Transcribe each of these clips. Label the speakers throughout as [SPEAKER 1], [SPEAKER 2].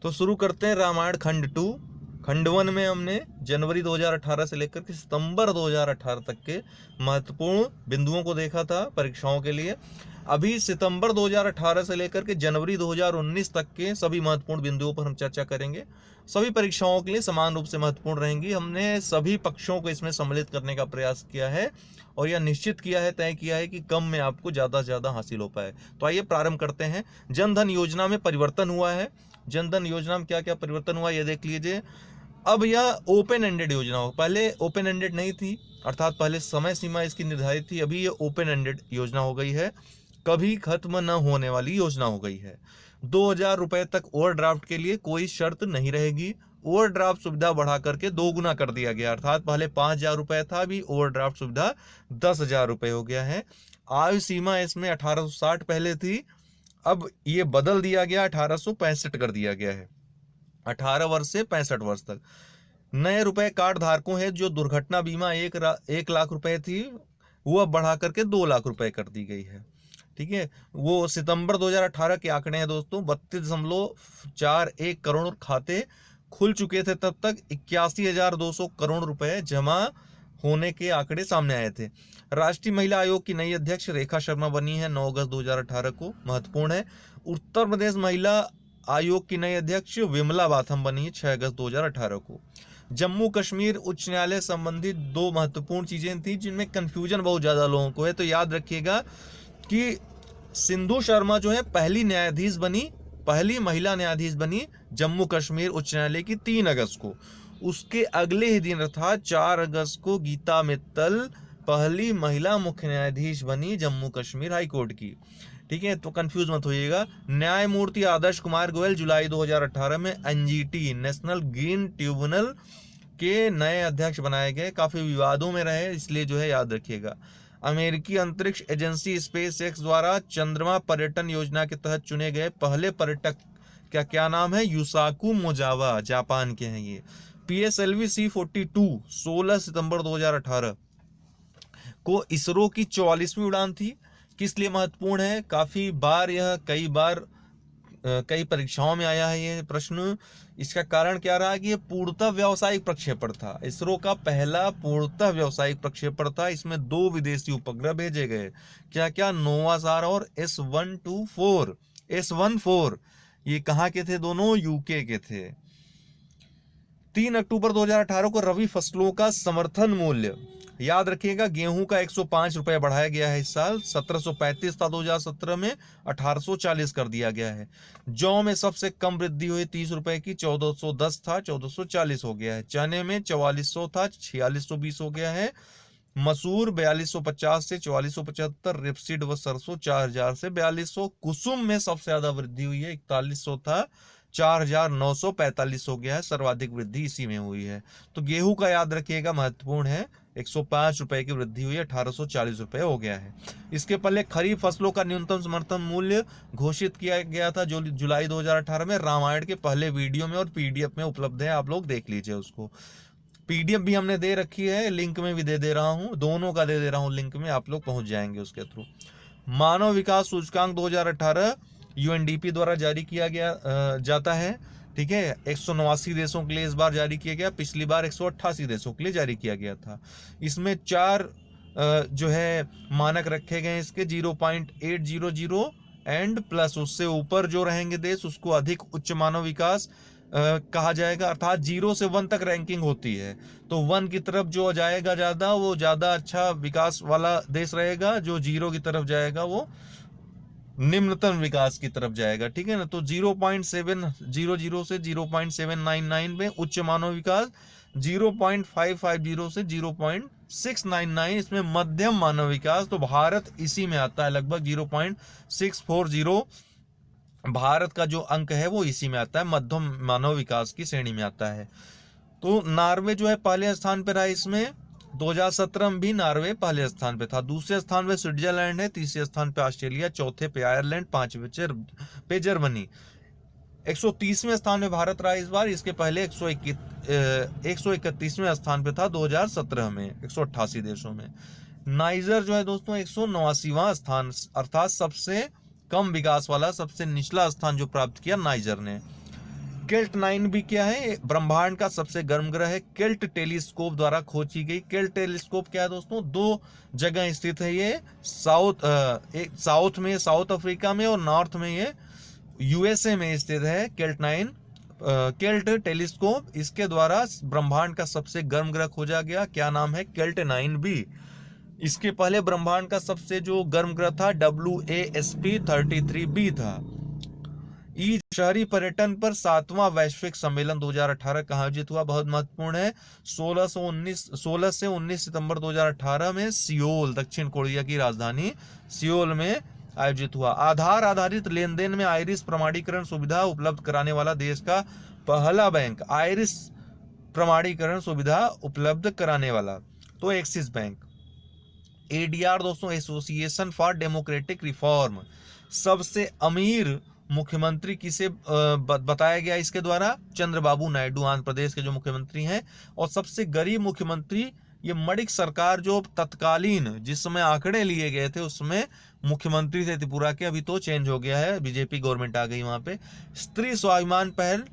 [SPEAKER 1] तो शुरू करते हैं रामायण खंड 2। खंड 1 में हमने जनवरी 2018 से लेकर के सितंबर 2018 तक के महत्वपूर्ण बिंदुओं को देखा था परीक्षाओं के लिए। अभी सितंबर 2018 से लेकर के जनवरी 2019 तक के सभी महत्वपूर्ण बिंदुओं पर हम चर्चा करेंगे। सभी परीक्षाओं के लिए समान रूप से महत्वपूर्ण रहेंगी। हमने सभी पक्षों को इसमें सम्मिलित करने का प्रयास किया है और यह निश्चित किया है, तय किया है कि कम में आपको ज़्यादा से ज़्यादा हासिल हो पाए। तो आइए प्रारंभ करते हैं। जनधन योजना में परिवर्तन हुआ है। जनधन योजना में क्या क्या परिवर्तन हुआ ये देख लीजिए। अब यह ओपन एंडेड योजना हो, पहले ओपन एंडेड नहीं थी, अर्थात पहले समय सीमा इसकी निर्धारित थी। अभी ये ओपन एंडेड योजना हो गई है, कभी खत्म न होने वाली योजना हो गई है। 2000 रुपए तक ओवरड्राफ्ट के लिए कोई शर्त नहीं रहेगी। ओवरड्राफ्ट सुविधा बढ़ा करके 2 गुना कर दिया गया, अर्थात पहले 5000 रुपए था, अभी ओवरड्राफ्ट सुविधा 10,000 रुपए हो गया है। आयु सीमा इसमें 1860 पहले थी, अब ये बदल दिया गया, 1865 कर दिया गया है। 18 वर्ष से 65 वर्ष तक। नए रुपए कार्ड धारकों है जो दुर्घटना बीमा 1 लाख रुपए थी, वो अब बढ़ा करके 2 लाख रुपए कर दी गई है। ठीक है, वो सितंबर 2018 के आंकड़े हैं दोस्तों। 32.41 करोड़ खाते खुल चुके थे तब तक। 81,200 करोड़ रुपए जमा होने के आंकड़े सामने आए थे। राष्ट्रीय महिला आयोग की नई अध्यक्ष रेखा शर्मा बनी है 9 अगस्त 2018 को, महत्वपूर्ण है। उत्तर प्रदेश महिला आयोग की नई अध्यक्ष विमला बाथम बनी है 6 अगस्त 2018 को। जम्मू कश्मीर उच्च न्यायालय संबंधित 2 महत्वपूर्ण चीजें थी जिनमें कंफ्यूजन बहुत ज्यादा लोगों को है, तो याद रखिएगा कि सिंधु शर्मा जो है पहली न्यायाधीश बनी, पहली महिला न्यायाधीश बनी जम्मू कश्मीर उच्च न्यायालय की 3 अगस्त को। उसके अगले ही दिन अर्थात 4 अगस्त को गीता मित्तल पहली महिला मुख्य न्यायाधीश बनी जम्मू कश्मीर हाई कोर्ट की। ठीक है, तो कंफ्यूज मत होइएगा। न्यायमूर्ति आदर्श कुमार गोयल जुलाई 2018 में एनजीटी नेशनल ग्रीन ट्रिब्यूनल के नए अध्यक्ष बनाए गए, काफी विवादों में रहे, इसलिए जो है याद रखिएगा। अमेरिकी अंतरिक्ष एजेंसी स्पेस एक्स द्वारा चंद्रमा पर्यटन योजना के तहत चुने गए पहले पर्यटक का क्या नाम है? युसाकु मोजावा, जापान के हैं ये। PSLV C-42 16 सितंबर 2018 को इसरो की 44वीं उड़ान थी। किस लिए महत्वपूर्ण है? काफी बार यह कई परीक्षाओं में आया है ये प्रश्न। इसका कारण क्या रहा कि ये पूर्णतः व्यावसायिक प्रक्षेपण था, इसरो का पहला पूर्णतः व्यावसायिक प्रक्षेपण था। इसमें 2 विदेशी उपग्रह भेजे गए, क्या क्या? नोवासार और S14 ये कहाँ के थे? दोनों यूके के थे। 3 अक्टूबर 2018 को रबी फसलों का समर्थन मूल्य याद रखिएगा, गेहूं का 105 रुपए बढ़ाया गया है इस साल। 1735 था 2017 में, 1840 कर दिया गया है। जौ में सबसे कम वृद्धि हुई 30 रुपए की, 1410 था 1440 हो गया है। चने में 4400 था 4620 हो गया है। मसूर 4250 से 4475। रिपसीड व सरसों 4000 से 4200। कुसुम में सबसे ज्यादा वृद्धि हुई है, 4100 था 4945 हो गया है, सर्वाधिक वृद्धि इसी में हुई है। तो गेहूं का याद रखिएगा, महत्वपूर्ण है, 105 रुपए की वृद्धि हुई है, 1840 रुपए हो गया है। इसके पहले खरीफ फसलों का न्यूनतम समर्थन मूल्य घोषित किया गया था जो जुलाई 2018 में, रामायण के पहले वीडियो में और PDF में उपलब्ध है, आप लोग देख लीजिए उसको। PDF भी हमने दे रखी है, लिंक में भी दे रहा हूं, दोनों का दे रहा हूं लिंक में, आप लोग पहुंच जाएंगे उसके थ्रू। मानव विकास सूचकांक 2018 UNDP द्वारा जारी किया गया जाता है। ठीक है, 189 देशों के लिए इस बार जारी किया गया, पिछली बार 188 देशों के लिए जारी किया गया था। इसमें 4 जो है मानक रखे गए इसके, 0.800 एंड प्लस, उससे ऊपर जो रहेंगे देश उसको अधिक उच्च मानव विकास कहा जाएगा, अर्थात 0 से 1 तक रैंकिंग होती है, तो 1 की तरफ जो जाएगा ज्यादा वो ज्यादा अच्छा विकास वाला देश रहेगा, जो 0 की तरफ जाएगा वो निम्नतम विकास की तरफ जाएगा। ठीक है ना, तो 0.700 से 0.799 में उच्च मानव विकास, 0.550 से 0.699 इसमें मध्यम मानव विकास, तो भारत इसी में आता है, लगभग 0.640 भारत का जो अंक है वो इसी में आता है, मध्यम मानव विकास की श्रेणी में आता है। तो नॉर्वे जो है पहले स्थान पर रहा इसमें, 2017 में भी नॉर्वे पहले स्थान पे था। दूसरे स्थान पे स्विट्जरलैंड है, तीसरे स्थान पे ऑस्ट्रेलिया, चौथे पे आयरलैंड, 5वें पे जर्मनी। 130वें स्थान पे भारत रहा इस बार, इसके पहले 131वें स्थान पे था 2017 में 188 देशों में। नाइजर जो है दोस्तों 189वां स्थान, अर्थात सबसे कम विकास वाला, सबसे निचला स्थान जो प्राप्त किया नाइजर ने। केल्ट 9b क्या है? ब्रह्मांड का सबसे गर्म ग्रह है। केल्ट टेलीस्कोप द्वारा खोजी गई। केल्ट टेलीस्कोप क्या है दोस्तों? 2 जगह स्थित है ये, एक साउथ में, साउथ अफ्रीका में, और नॉर्थ में ये यूएसए में स्थित है। केल्ट टेलीस्कोप, इसके द्वारा ब्रह्मांड का सबसे गर्म ग्रह खोजा गया। क्या नाम है? केल्ट 9b। इसके पहले ब्रह्मांड का सबसे जो गर्म ग्रह था WASP 33b था। शहरी पर्यटन पर 7वां वैश्विक सम्मेलन 2018 कहाँ आयोजित हुआ? बहुत महत्वपूर्ण है। 16 से 19 सितंबर 2018 में सियोल, दक्षिण कोरिया की राजधानी सियोल में आयोजित हुआ। आधार आधारित लेन देन में आइरिस प्रमाणीकरण सुविधा उपलब्ध कराने वाला देश का पहला बैंक, आइरिस प्रमाणीकरण सुविधा उपलब्ध कराने वाला तो एक्सिस बैंक। ADR दोस्तों, एसोसिएशन फॉर डेमोक्रेटिक रिफॉर्म। सबसे अमीर मुख्यमंत्री किसे बताया गया इसके द्वारा? चंद्रबाबू नायडू, आंध्र प्रदेश के जो मुख्यमंत्री हैं। और सबसे गरीब मुख्यमंत्री, ये मणिक सरकार जो तत्कालीन जिस समय आंकड़े लिए गए थे उसमें मुख्यमंत्री थे त्रिपुरा के, अभी तो चेंज हो गया है, बीजेपी गवर्नमेंट आ गई वहां पे। स्त्री स्वाभिमान पहल,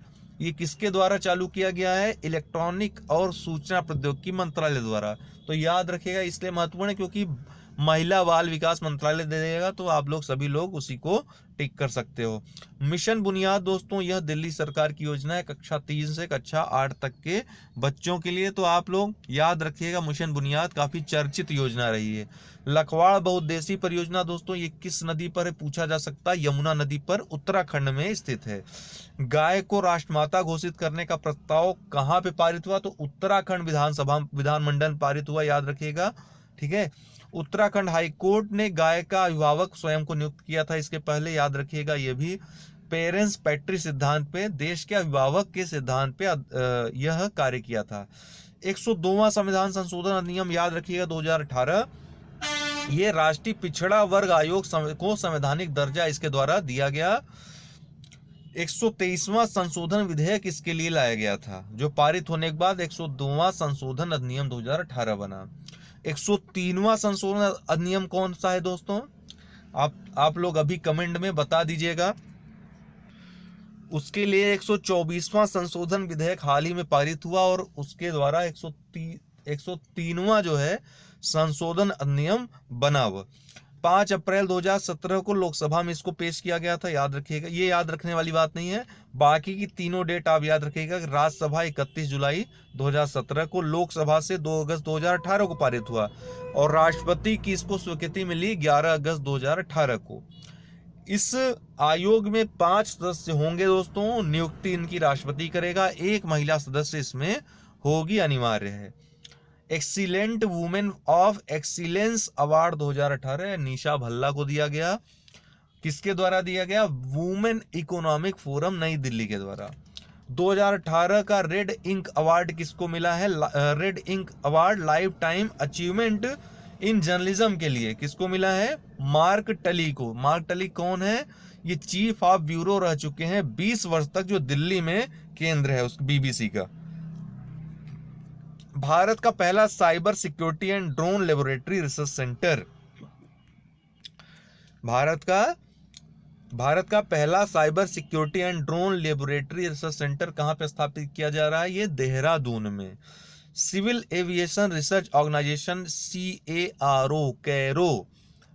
[SPEAKER 1] ये किसके द्वारा चालू किया गया है? इलेक्ट्रॉनिक और सूचना प्रौद्योगिकी मंत्रालय द्वारा। तो याद रखिएगा, इसलिए महत्वपूर्ण है क्योंकि महिला बाल विकास मंत्रालय दे देगा, तो आप लोग सभी लोग उसी को टिक कर सकते हो। मिशन बुनियाद दोस्तों, यह दिल्ली सरकार की योजना है कक्षा 3 से कक्षा 8 तक के बच्चों के लिए, तो आप लोग याद रखिएगा मिशन बुनियाद काफी चर्चित योजना रही है। लखवाड़ बहुउद्देशीय परियोजना दोस्तों, ये किस नदी पर है पूछा जा सकता है? यमुना नदी पर, उत्तराखंड में स्थित है। गाय को राष्ट्रमाता घोषित करने का प्रस्ताव कहाँ पे पारित हुआ? तो उत्तराखंड विधानमंडल पारित हुआ, याद रखिएगा, ठीक है। उत्तराखंड हाईकोर्ट ने गाय का अभिभावक स्वयं को नियुक्त किया था इसके पहले, याद रखिएगा। ये भी पेरेंट्स पैट्री सिद्धांत पे, देश के अभिभावक के सिद्धांत पे यह कार्य किया था। 102वां संविधान संशोधन अधिनियम, याद रखिएगा, 2018। ये राष्ट्रीय पिछड़ा वर्ग आयोग को संवैधानिक दर्जा इसके द्वारा दिया गया। 123वां संशोधन विधेयक इसके लिए लाया गया था, जो पारित होने के बाद 102वां संशोधन अधिनियम 2018 बना। 103वां संशोधन अधिनियम कौन सा है दोस्तों? आप लोग अभी कमेंट में बता दीजिएगा। उसके लिए 124वां संशोधन विधेयक हाल ही में पारित हुआ और उसके द्वारा 103वां जो है संशोधन अधिनियम बना हुआ। 5 अप्रैल 2017 को लोकसभा में इसको पेश किया गया था, याद रखिएगा। ये याद रखने वाली बात नहीं है, बाकी की तीनों डेट आप याद रखिएगा। राज्यसभा 31 जुलाई 2017 को, लोकसभा से 2 अगस्त 2018 को पारित हुआ और राष्ट्रपति की इसको स्वीकृति मिली 11 अगस्त 2018 को। इस आयोग में 5 सदस्य होंगे दोस्तों, नियुक्ति इनकी राष्ट्रपति करेगा, 1 महिला सदस्य इसमें होगी, अनिवार्य है। Excellent women of excellence award 2018 निशा भल्ला को दिया गया। किसके द्वारा दिया गया? वुमेन इकोनॉमिक फोरम नई दिल्ली के द्वारा। 2018 का रेड इंक अवार्ड किसको मिला है? Red Ink award lifetime achievement in journalism के लिए किसको मिला है? मार्क टली को। मार्क टली कौन है? ये चीफ ऑफ ब्यूरो रह चुके हैं 20 वर्ष तक, जो दिल्ली में केंद्र है उस BBC का। भारत का पहला cyber security and drone laboratory research centre, Bharat का पहला cyber security and drone laboratory research centre कहां पे स्थापित किया जा रहा है? ये देहरादून में। Civil aviation research organisation CARO CARO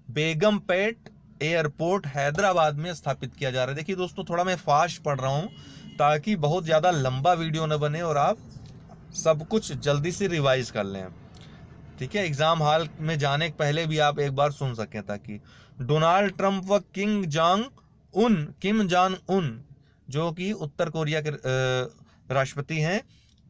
[SPEAKER 1] Begumpet airport Hyderabad में स्थापित किया जा रहा है। देखिए दोस्तों, थोड़ा मैं फास्ट पढ़ रहा हूं ताकि बहुत ज्यादा लंबा वीडियो न बने और आप सब कुछ जल्दी से रिवाइज कर लें, ठीक है। एग्जाम हॉल में जाने के पहले भी आप एक बार सुन सकें, ताकि डोनाल्ड ट्रंप व किम जांग उन जो कि उत्तर कोरिया के राष्ट्रपति हैं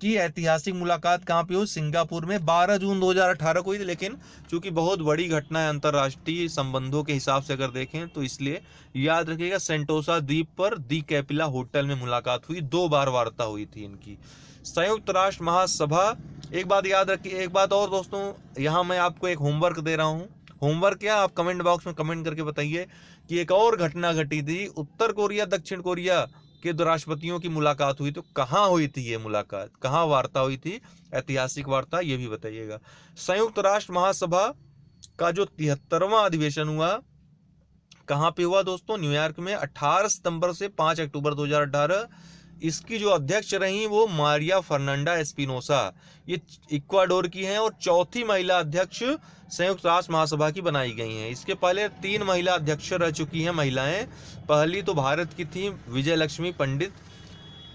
[SPEAKER 1] की ऐतिहासिक मुलाकात कहाँ पे हुई? सिंगापुर में 12 जून 2018 को हुई थी, लेकिन चूंकि बहुत बड़ी घटना है अंतरराष्ट्रीय संबंधों के हिसाब से अगर देखें तो इसलिए याद रखिएगा सेंटोसा द्वीप पर दी कैपिला होटल में मुलाकात हुई। 2 बार वार्ता हुई थी इनकी। संयुक्त राष्ट्र महासभा, एक बात याद रखिए, एक बात और दोस्तों, यहाँ मैं आपको एक होमवर्क दे रहा हूँ। होमवर्क क्या? आप कमेंट बॉक्स में कमेंट करके बताइए कि एक और घटना घटी थी, उत्तर कोरिया दक्षिण कोरिया के 2 राष्ट्रपतियों की मुलाकात हुई, तो कहाँ हुई थी ये मुलाकात, कहाँ वार्ता हुई थी, ऐतिहासिक वार्ता, ये भी बताइएगा। संयुक्त राष्ट्र महासभा का जो 73वां अधिवेशन हुआ कहाँ पे हुआ दोस्तों? न्यूयॉर्क में 18 सितंबर से 5 अक्टूबर 2018। इसकी जो अध्यक्ष रही वो मारिया फर्नांडा एस्पिनोसा, ये इक्वाडोर की हैं और चौथी महिला अध्यक्ष संयुक्त राष्ट्र महासभा की बनाई गई हैं। इसके पहले 3 महिला अध्यक्ष रह चुकी हैं महिलाएं। पहली तो भारत की थी विजय लक्ष्मी पंडित,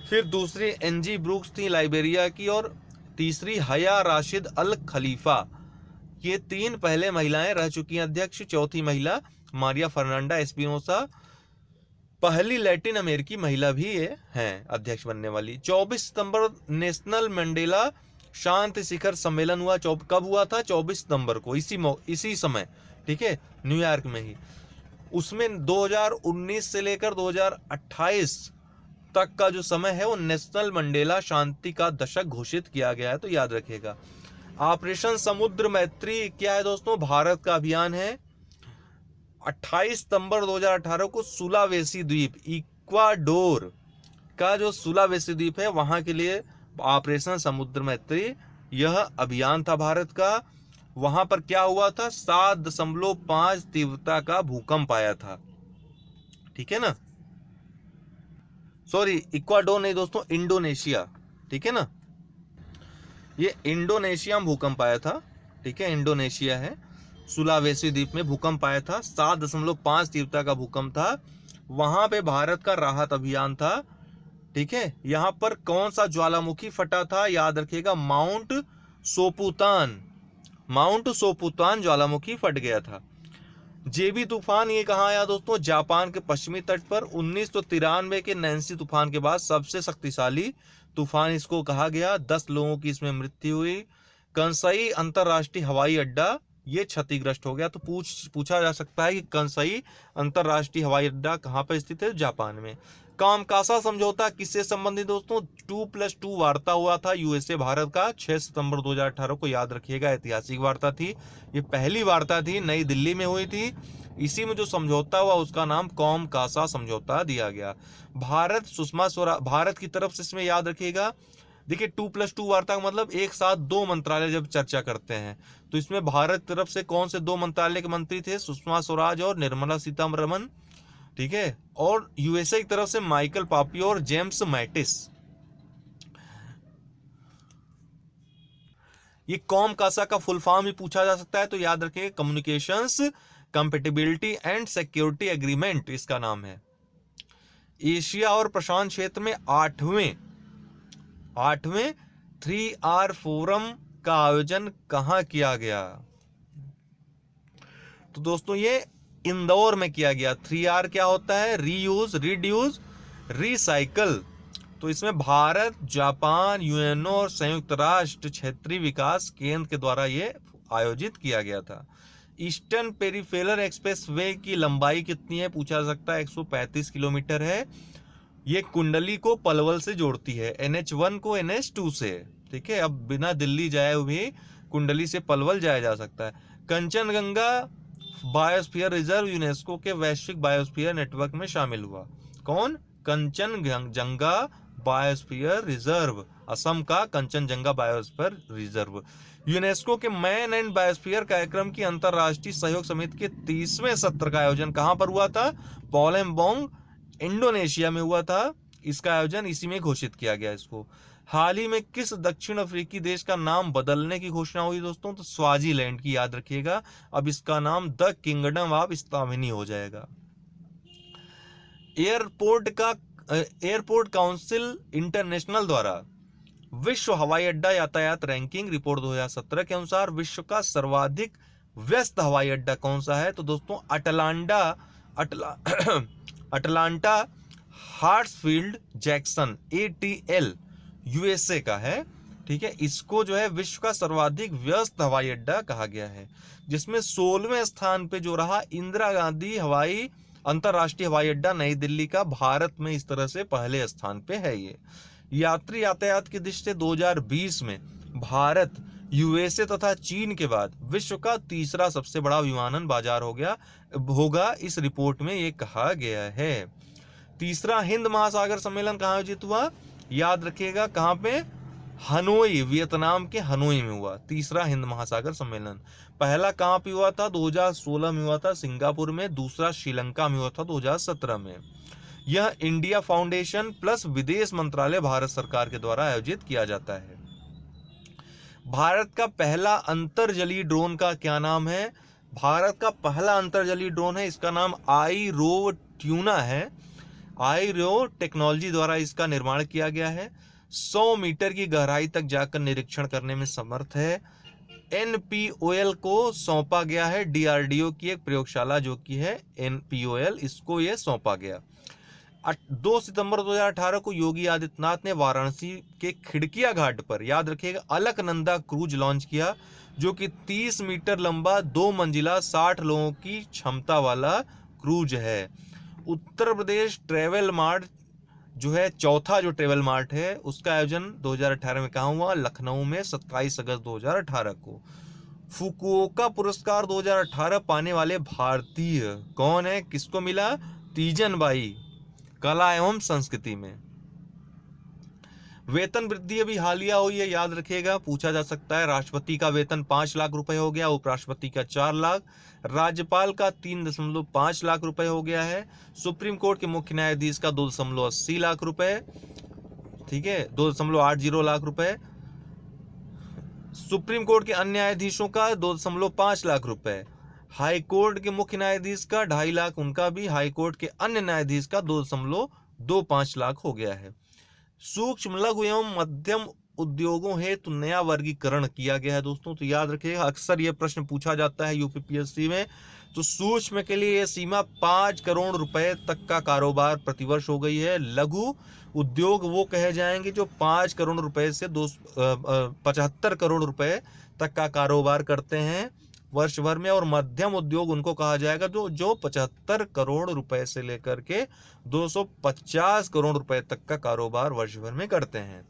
[SPEAKER 1] फिर दूसरी एनजी ब्रूक्स थी लाइबेरिया की, और तीसरी हया राशिद अल खलीफा। ये 3 पहले महिलाएं रह चुकी हैं अध्यक्ष। चौथी महिला मारिया फर्नांडा एस्पिनोसा, पहली लैटिन अमेरिकी महिला भी ये हैं अध्यक्ष बनने वाली। 24 सितंबर नेशनल मंडेला शांति शिखर सम्मेलन हुआ। कब हुआ था? 24 सितंबर को, इसी समय, ठीक है, न्यूयॉर्क में ही। उसमें 2019 से लेकर 2028 तक का जो समय है वो नेशनल मंडेला शांति का दशक घोषित किया गया है, तो याद रखिएगा। ऑपरेशन समुद्र मैत्री क्या है दोस्तों? भारत का अभियान है। 28 सितंबर 2018 को सुलावेसी द्वीप, इक्वाडोर का जो सुलावेसी द्वीप है वहां के लिए ऑपरेशन समुद्र मैत्री यह अभियान था भारत का। वहां पर क्या हुआ था? 7.5 तीव्रता का भूकंप आया था, ठीक है ना। सॉरी, इक्वाडोर नहीं दोस्तों, इंडोनेशिया, ठीक है ना। ये इंडोनेशिया में भूकंप आया था, ठीक है, इंडोनेशिया है। सुलावेसी द्वीप में भूकंप आया था, 7.5 तीव्रता का भूकंप था। वहां पे भारत का राहत अभियान था, ठीक है। यहां पर कौन सा ज्वालामुखी फटा था? याद रखिएगा, माउंट सोपुतान ज्वालामुखी फट गया था। जेबी तूफान ये कहाँ आया दोस्तों? जापान के पश्चिमी तट पर। 1993 के नैन्सी तूफान के बाद सबसे शक्तिशाली तूफान इसको कहा गया। 10 लोगों की इसमें मृत्यु हुई। कंसाई अंतरराष्ट्रीय हवाई अड्डा ये क्षतिग्रस्त हो गया। तो पूछा जा सकता है कि कंसाई अंतरराष्ट्रीय हवाई अड्डा कहाँ पर स्थित है? जापान में। कामकासा समझौता किससे संबंधित दोस्तों? 2+2 वार्ता हुआ था यूएसए भारत का 6 सितंबर 2018 को, याद रखिएगा, ऐतिहासिक वार्ता थी। ये पहली वार्ता थी, नई दिल्ली में हुई थी। इसी में जो समझौता हुआ उसका नाम कामकासा समझौता दिया गया। भारत की तरफ से इसमें याद रखिएगा, देखिए 2+2 वार्ता का मतलब एक साथ 2 मंत्रालय जब चर्चा करते हैं, तो इसमें भारत की तरफ से कौन से 2 मंत्रालय के मंत्री थे? सुषमा स्वराज और निर्मला सीतारमण, ठीक है। और यूएसए की तरफ से माइकल पापियो और जेम्स मैटिस। ये कामकासा का फुल फॉर्म भी पूछा जा सकता है, तो याद रखिए, communications compatibility and security agreement इसका नाम है। एशिया और प्रशांत क्षेत्र में 8वें 3R फोरम का आयोजन कहां किया गया? तो दोस्तों ये इंदौर में किया गया। 3R क्या होता है? Reuse, reduce, recycle. तो इसमें भारत, जापान, यूएनओ और संयुक्त राष्ट्र क्षेत्रीय विकास केंद्र के द्वारा ये आयोजित किया गया था। ईस्टर्न पेरिफेरल एक्सप्रेस वे की लंबाई कितनी है? पूछा जा सकता है। 135 किलोमीटर है। ये कुंडली को पलवल से जोड़ती है, NH1 को NH2 से, ठीक है। अब बिना दिल्ली जाए हुए कुंडली से पलवल जाया जा सकता है। कंचनजंगा बायोस्फीयर रिजर्व यूनेस्को के वैश्विक बायोस्फीयर नेटवर्क में शामिल हुआ। कौन? कंचनजंगा बायोस्फीयर रिजर्व, असम का कंचनजंगा बायोस्फीयर रिजर्व। यूनेस्को के मैन एंड बायोस्फीयर कार्यक्रम की अंतरराष्ट्रीय सहयोग समिति के 30वें सत्र का आयोजन कहां पर हुआ था? पालेमबांग, इंडोनेशिया में हुआ था। इसका आयोजन इसी में घोषित किया गया इसको। हाल ही में किस दक्षिण अफ्रीकी देश का नाम बदलने की घोषणा हुई दोस्तों? तो स्वाजीलैंड की, याद रखिएगा। अब इसका नाम द किंगडम ऑफ स्वामिनी हो जाएगा। एयरपोर्ट काउंसिल इंटरनेशनल द्वारा विश्व हवाई अड्डा यातायात रैंकिंग रिपोर्ट 2017 के अनुसार विश्व का सर्वाधिक व्यस्त हवाई अड्डा कौन सा है? तो दोस्तों अटलांटा हार्ट्सफील्ड जैक्सन, ATL, यूएसए का है, ठीक है। इसको जो है विश्व का सर्वाधिक व्यस्त हवाई अड्डा कहा गया है, जिसमें 16वें स्थान पे जो रहा इंदिरा गांधी अंतरराष्ट्रीय हवाई अड्डा नई दिल्ली का, भारत में इस तरह से पहले स्थान पे है ये। यात्री यातायात की दृष्टि से 2020 में भारत यूएसए तथा चीन के बाद विश्व का तीसरा सबसे बड़ा विमानन बाजार होगा, इस रिपोर्ट में ये कहा गया है। तीसरा हिंद महासागर सम्मेलन कहाँ आयोजित हुआ? याद रखिएगा, कहाँ पे? हनोई, वियतनाम के हनोई में हुआ तीसरा हिंद महासागर सम्मेलन। पहला कहाँ पे हुआ था? 2016 में हुआ था सिंगापुर में। दूसरा श्रीलंका में हुआ था 2017 में। यह इंडिया फाउंडेशन प्लस विदेश मंत्रालय भारत सरकार के द्वारा आयोजित किया जाता है। भारत का पहला अंतर्जलीय ड्रोन का क्या नाम है? भारत का पहला अंतर्जलीय ड्रोन है, इसका नाम आईरोव ट्यूना है। आईरो टेक्नोलॉजी द्वारा इसका निर्माण किया गया है। 100 मीटर की गहराई तक जाकर निरीक्षण करने में समर्थ है। NPOL को सौंपा गया है, DRDO की एक प्रयोगशाला जो कि है NPOL, इसको ये सौंपा गया। 2 सितंबर 2018 को योगी आदित्यनाथ ने वाराणसी के खिड़किया घाट पर, याद रखिएगा, अलकनंदा क्रूज लॉन्च किया, जो कि 30 मीटर लंबा 2 मंजिला 60 लोगों की क्षमता वाला क्रूज है। उत्तर प्रदेश ट्रेवल मार्ट जो है, चौथा जो ट्रेवल मार्ट है, उसका आयोजन 2018 में कहाँ हुआ? लखनऊ में 27 अगस्त 2018 को। फुकुओका पुरस्कार 2018 पाने वाले भारतीय कौन है? किसको मिला? तीजन बाई, कला एवं संस्कृति में। वेतन वृद्धि अभी हालिया हुई है, याद रखिएगा, पूछा जा सकता है। राष्ट्रपति का वेतन 5 लाख रुपए हो गया, उपराष्ट्रपति का 4 लाख, राज्यपाल का 3.5 लाख रुपए हो गया है। सुप्रीम कोर्ट के मुख्य न्यायाधीश का 2.80 लाख रुपए, ठीक है, 2.80 लाख रुपए। सुप्रीम कोर्ट के अन्य न्यायाधीशों का 2.5 लाख रुपए। हाई कोर्ट के मुख्य न्यायाधीश का 2.5 लाख, उनका भी। हाई कोर्ट के अन्य न्यायाधीश का 2.25 लाख हो गया है। सूक्ष्म लघु एवं मध्यम उद्योगों हेतु नया वर्गीकरण किया गया है दोस्तों, तो याद रखिएगा, अक्सर यह प्रश्न पूछा जाता है यूपीपीएससी में। तो सूक्ष्म के लिए यह सीमा 5 करोड़ रुपए तक का कारोबार प्रतिवर्ष हो गई है। लघु उद्योग वो कहे जाएंगे जो 5 करोड़ रुपए से 75 करोड़ रुपए तक का कारोबार करते हैं वर्ष भर में, और मध्यम उद्योग उनको कहा जाएगा जो 75 करोड़ रुपए से लेकर के 250 करोड़ रुपए तक का कारोबार वर्ष भर में करते हैं।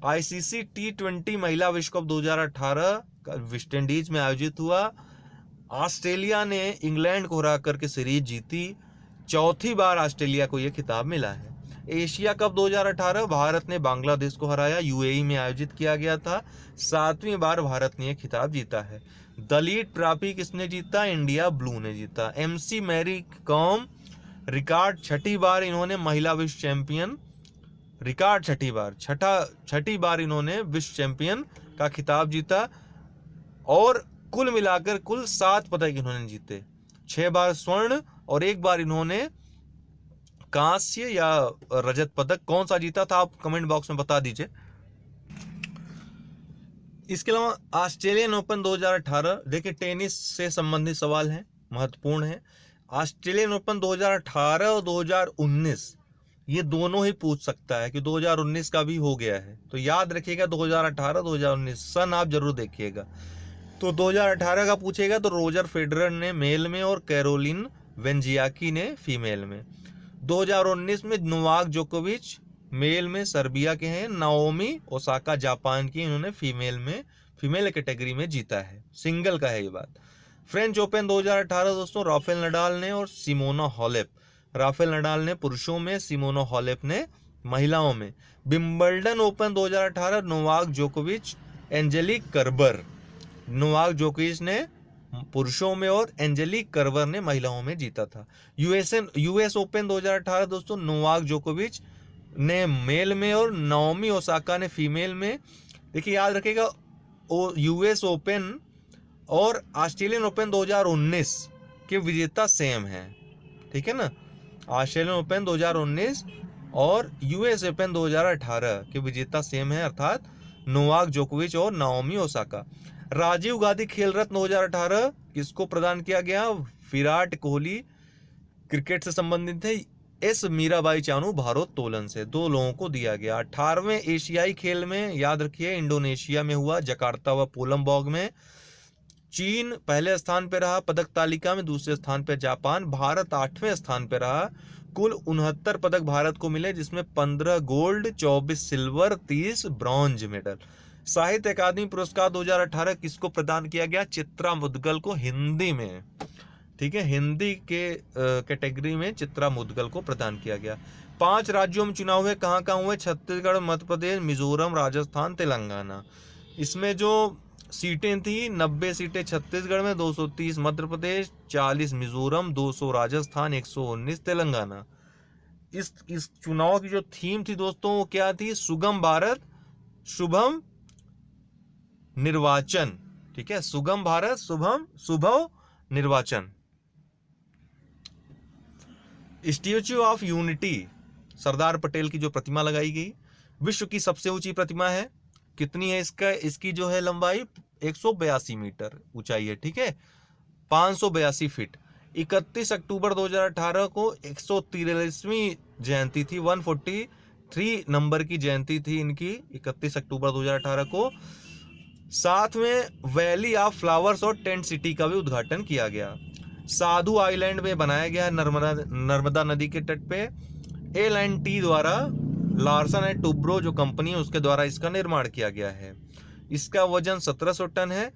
[SPEAKER 1] ICC T20 महिला विश्व कप 2018 वेस्ट इंडीज में आयोजित हुआ। ऑस्ट्रेलिया ने इंग्लैंड को हरा करके सीरीज जीती। चौथी बार ऑस्ट्रेलिया को यह खिताब मिला है। एशिया कप 2018 भारत ने बांग्लादेश को हराया, UAE में आयोजित किया गया था। 7वीं बार भारत ने यह खिताब जीता है। दलीत ट्रॉफी किसने जीता? इंडिया ब्लू ने जीता। MC मैरी कॉम रिकॉर्ड 6ठी बार इन्होंने महिला विश्व चैंपियन, रिकॉर्ड 6ठी बार इन्होंने विश्व चैंपियन का खिताब जीता, और कुल मिलाकर कुल 7 पदक इन्होंने जीते। 6 बार स्वर्ण और 1 बार इन्होंने कांस्य या रजत पदक। कौन सा जीता था आप कमेंट बॉक्स में बता दीजिए। इसके अलावा ऑस्ट्रेलियन ओपन 2018, देखिए टेनिस से संबंधित सवाल है, महत्वपूर्ण है। ऑस्ट्रेलियन ओपन 2018 और 2019 ये दोनों ही पूछ सकता है कि 2019 का भी हो गया है, तो याद रखिएगा 2018 2019 सन आप जरूर देखिएगा। तो 2018 का पूछेगा तो रोजर फेडरर ने मेल में और कैरोलिन वेंजियाकी ने फीमेल में। 2019 में नोवाक जोकोविच मेल में सर्बिया के हैं। नाओमी ओसाका जापान की, इन्होंने फीमेल कैटेगरी में जीता है, सिंगल का है ये बात। फ्रेंच ओपन 2018 दोस्तों राफेल नडाल ने और सिमोना हालेप, राफेल नडाल ने पुरुषों में, सिमोना हालेप ने महिलाओं में। विंबलडन ओपन 2018 नोवाक जोकोविच एंजेलिक कर्बर, नोवाक जोकोविच ने पुरुषों में और एंजेलिक कर्बर ने महिलाओं में जीता था। US ओपन 2018 दोस्तों नोवाक जोकोविच ने मेल में और नाओमी ओसाका ने फीमेल में। देखिए याद रखिएगा US ओपन और ऑस्ट्रेलियन ओपन 2019 के विजेता सेम हैं, ठीक है ना। ऑस्ट्रेलियन ओपन 2019 और US ओपन 2018 के विजेता सेम है, अर्थात नोवाक जोकोविच और नाओमी ओसाका। राजीव गांधी खेल रत्न 2018 किसको प्रदान किया गया? विराट कोहली क्रिकेट से संबंधित है। S मीराबाई चानू भारोत्तोलन से, 2 लोगों को दिया गया। 18वें एशियाई खेल में याद रखिए इंडोनेशिया में हुआ, जकार्ता व पोलमबॉग में। चीन पहले स्थान पर रहा पदक तालिका में, दूसरे स्थान पर जापान। भारत 8वें स्थान पर रहा। कुल 69 पदक भारत को मिले, जिसमें 15 गोल्ड, 24 सिल्वर, 30 ब्रॉन्ज मेडल। साहित्य अकादमी पुरस्कार 2018 किसको प्रदान किया गया? चित्रा मुदगल को, हिंदी में, ठीक है, हिंदी के कैटेगरी में चित्रा मुदगल को प्रदान किया गया। 5 राज्यों में चुनाव हुए, कहाँ कहाँ हुए? छत्तीसगढ़, मध्य प्रदेश, मिजोरम, राजस्थान, तेलंगाना। इसमें जो सीटें थी 90 सीटें छत्तीसगढ़ में, 230 मध्य प्रदेश, 40 मिजोरम, 200 राजस्थान, 119 तेलंगाना। इस चुनाव की जो थीम थी दोस्तों वो क्या थी? सुगम भारत शुभम निर्वाचन। ठीक है, सुगम भारत शुभम निर्वाचन। Statue of unity, Sardar Patel की जो प्रतिमा लगाई गई, विश्व की सबसे ऊंची प्रतिमा है। कितनी है इसकी जो है लंबाई? 182 मीटर ऊंचाई है। ठीक है, 582 फीट। 31 अक्टूबर 2018 को 143वीं जयंती थी, 143 नंबर की जयंती थी इनकी, 31 अक्टूबर 2018 को। साथ में वैली ऑफ फ्लावर्स और टेंट सिटी का भी उद्घाटन किया गया। साधु आइलैंड में बनाया गया, नर्मदा नदी के तट पे। L&T द्वारा, लार्सन एंड टुब्रो जो कंपनी है उसके द्वारा इसका निर्माण किया गया है। इसका वजन 1700 टन है।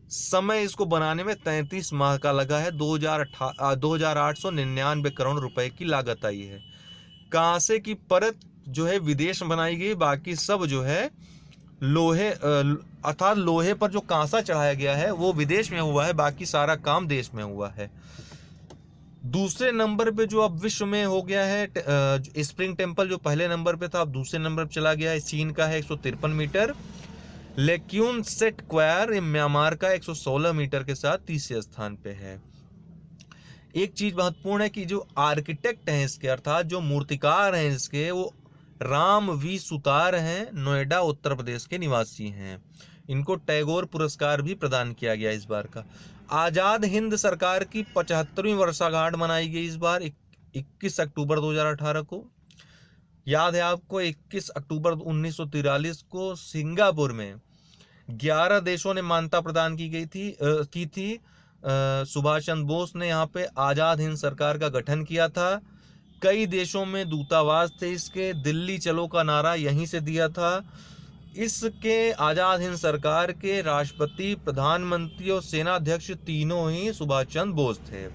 [SPEAKER 1] समय इसको बनाने में 33 माह का लगा है। 2899 करोड़ रुपए की लागत आई है। कांसे की परत जो है विदेश में बनाई गई, बाकी सब जो है लोहे अर्थात लोहे पर जो कांसा चढ़ाया गया है वो विदेश में हुआ है, बाकी सारा काम देश में हुआ है। दूसरे नंबर पे जो अब विश्व में हो गया है स्प्रिंग टेम्पल, जो पहले नंबर पे था अब दूसरे नंबर पे चला गया है, चीन का है 153 मीटर। लेक्यून सेट क्वायर ये म्यांमार का 116 मीटर के साथ तीसरे स्थान पे है। एक चीज महत्वपूर्ण है कि जो आर्किटेक्ट हैं इसके, अर्थात जो मूर्तिकार हैं इसके, वो राम वी सुतार हैं, नोएडा उत्तर प्रदेश के निवासी हैं। इनको टैगोर पुरस्कार भी प्रदान किया गया इस बार का। आजाद हिंद सरकार की 75वीं वर्षगांठ मनाई गई इस बार 21 अक्टूबर 2018 को। याद है आपको, 21 अक्टूबर 1943 को सिंगापुर में 11 देशों ने मान्यता प्रदान की थी। सुभाष चंद्र बोस ने यहाँ पे आजाद हिंद सरकार का गठन किया था। कई देशों में दूतावास थे इसके। दिल्ली चलो का नारा यहीं से दिया था। इसके आजाद हिंद सरकार के राष्ट्रपति, प्रधानमंत्री और सेनाध्यक्ष तीनों ही सुभाष चंद्र बोस थे।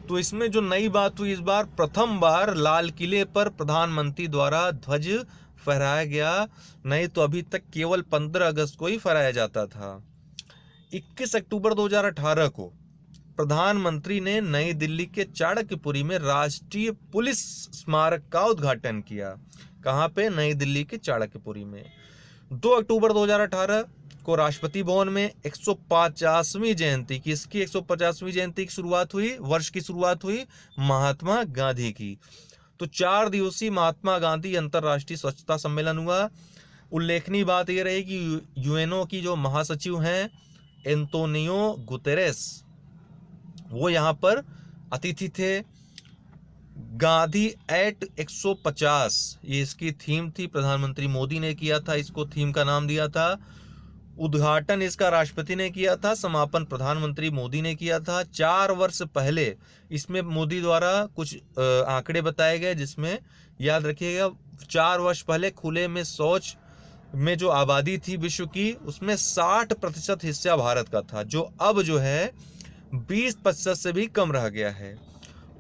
[SPEAKER 1] तो इसमें जो नई बात हुई इस बार, प्रथम बार लाल किले पर प्रधानमंत्री द्वारा ध्वज फहराया गया, नहीं तो अभी तक केवल 15 अगस्त को ही फहराया जाता था। 21 अक्टूबर 2018 को प्रधानमंत्री ने नई दिल्ली के चाणक्यपुरी में राष्ट्रीय पुलिस स्मारक का उद्घाटन किया। कहां पे? नई दिल्ली के चाणक्यपुरी में। 2 अक्टूबर 2018 को राष्ट्रपति भवन में 150वीं जयंती की, इसकी 150वीं जयंती की शुरुआत हुई, वर्ष की शुरुआत हुई महात्मा गांधी की। तो 4 दिवसीय महात्मा गांधी अंतरराष्ट्रीय स्वच्छता सम्मेलन हुआ। उल्लेखनीय बात यह रही कि यूएनओ की जो महासचिव हैं एंटोनियो गुतेरेस, वो यहाँ पर अतिथि थे। गांधी एट 150 ये इसकी थीम थी, प्रधानमंत्री मोदी ने किया था, इसको थीम का नाम दिया था। उद्घाटन इसका राष्ट्रपति ने किया था, समापन प्रधानमंत्री मोदी ने किया था। 4 वर्ष पहले इसमें मोदी द्वारा कुछ आंकड़े बताए गए, जिसमें याद रखिएगा 4 वर्ष पहले खुले में शौच में जो आबादी थी विश्व की, उसमें 60% हिस्सा भारत का था, जो अब जो है 20% से भी कम रह गया है।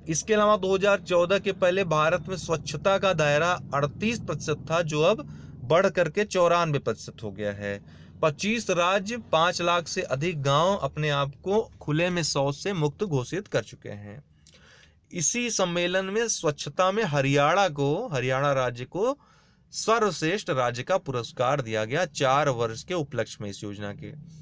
[SPEAKER 1] इसके अलावा 2014 के पहले भारत में स्वच्छता का दायरा 38% था, जो अब बढ़ करके 94% हो गया है। 25 राज्य, 5 लाख से अधिक गांव अपने आप को खुले में शौच से मुक्त घोषित कर चुके हैं। इसी सम्मेलन में स्वच्छता में हरियाणा राज्य को सर्वश्रेष्ठ राज्य का पुरस्कार दिया गया 4 वर्ष के उपलक्ष्य में इस योजना के।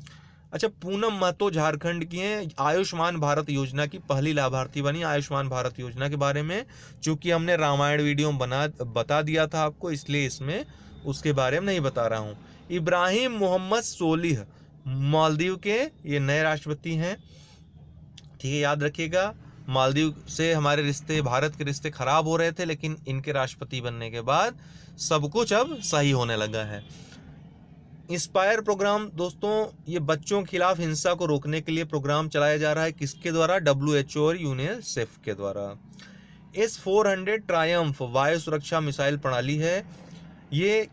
[SPEAKER 1] अच्छा, पूनम महतो झारखंड की हैं, आयुष्मान भारत योजना की पहली लाभार्थी बनी। आयुष्मान भारत योजना के बारे में चूंकि हमने रामायण वीडियो बता दिया था आपको, इसलिए इसमें उसके बारे में नहीं बता रहा हूँ। इब्राहिम मोहम्मद सोलिह मालदीव के ये नए राष्ट्रपति हैं। ठीक है, याद रखिएगा, मालदीव से हमारे रिश्ते, भारत के रिश्ते खराब हो रहे थे, लेकिन इनके राष्ट्रपति बनने के बाद सब कुछ अब सही होने लगा है। इंस्पायर प्रोग्राम दोस्तों, ये बच्चों के खिलाफ हिंसा को रोकने के लिए प्रोग्राम चलाया जा रहा है। किसके द्वारा? WHO और यूनिसेफ के द्वारा। S-400 ट्रायम्फ वायु सुरक्षा मिसाइल प्रणाली है। ये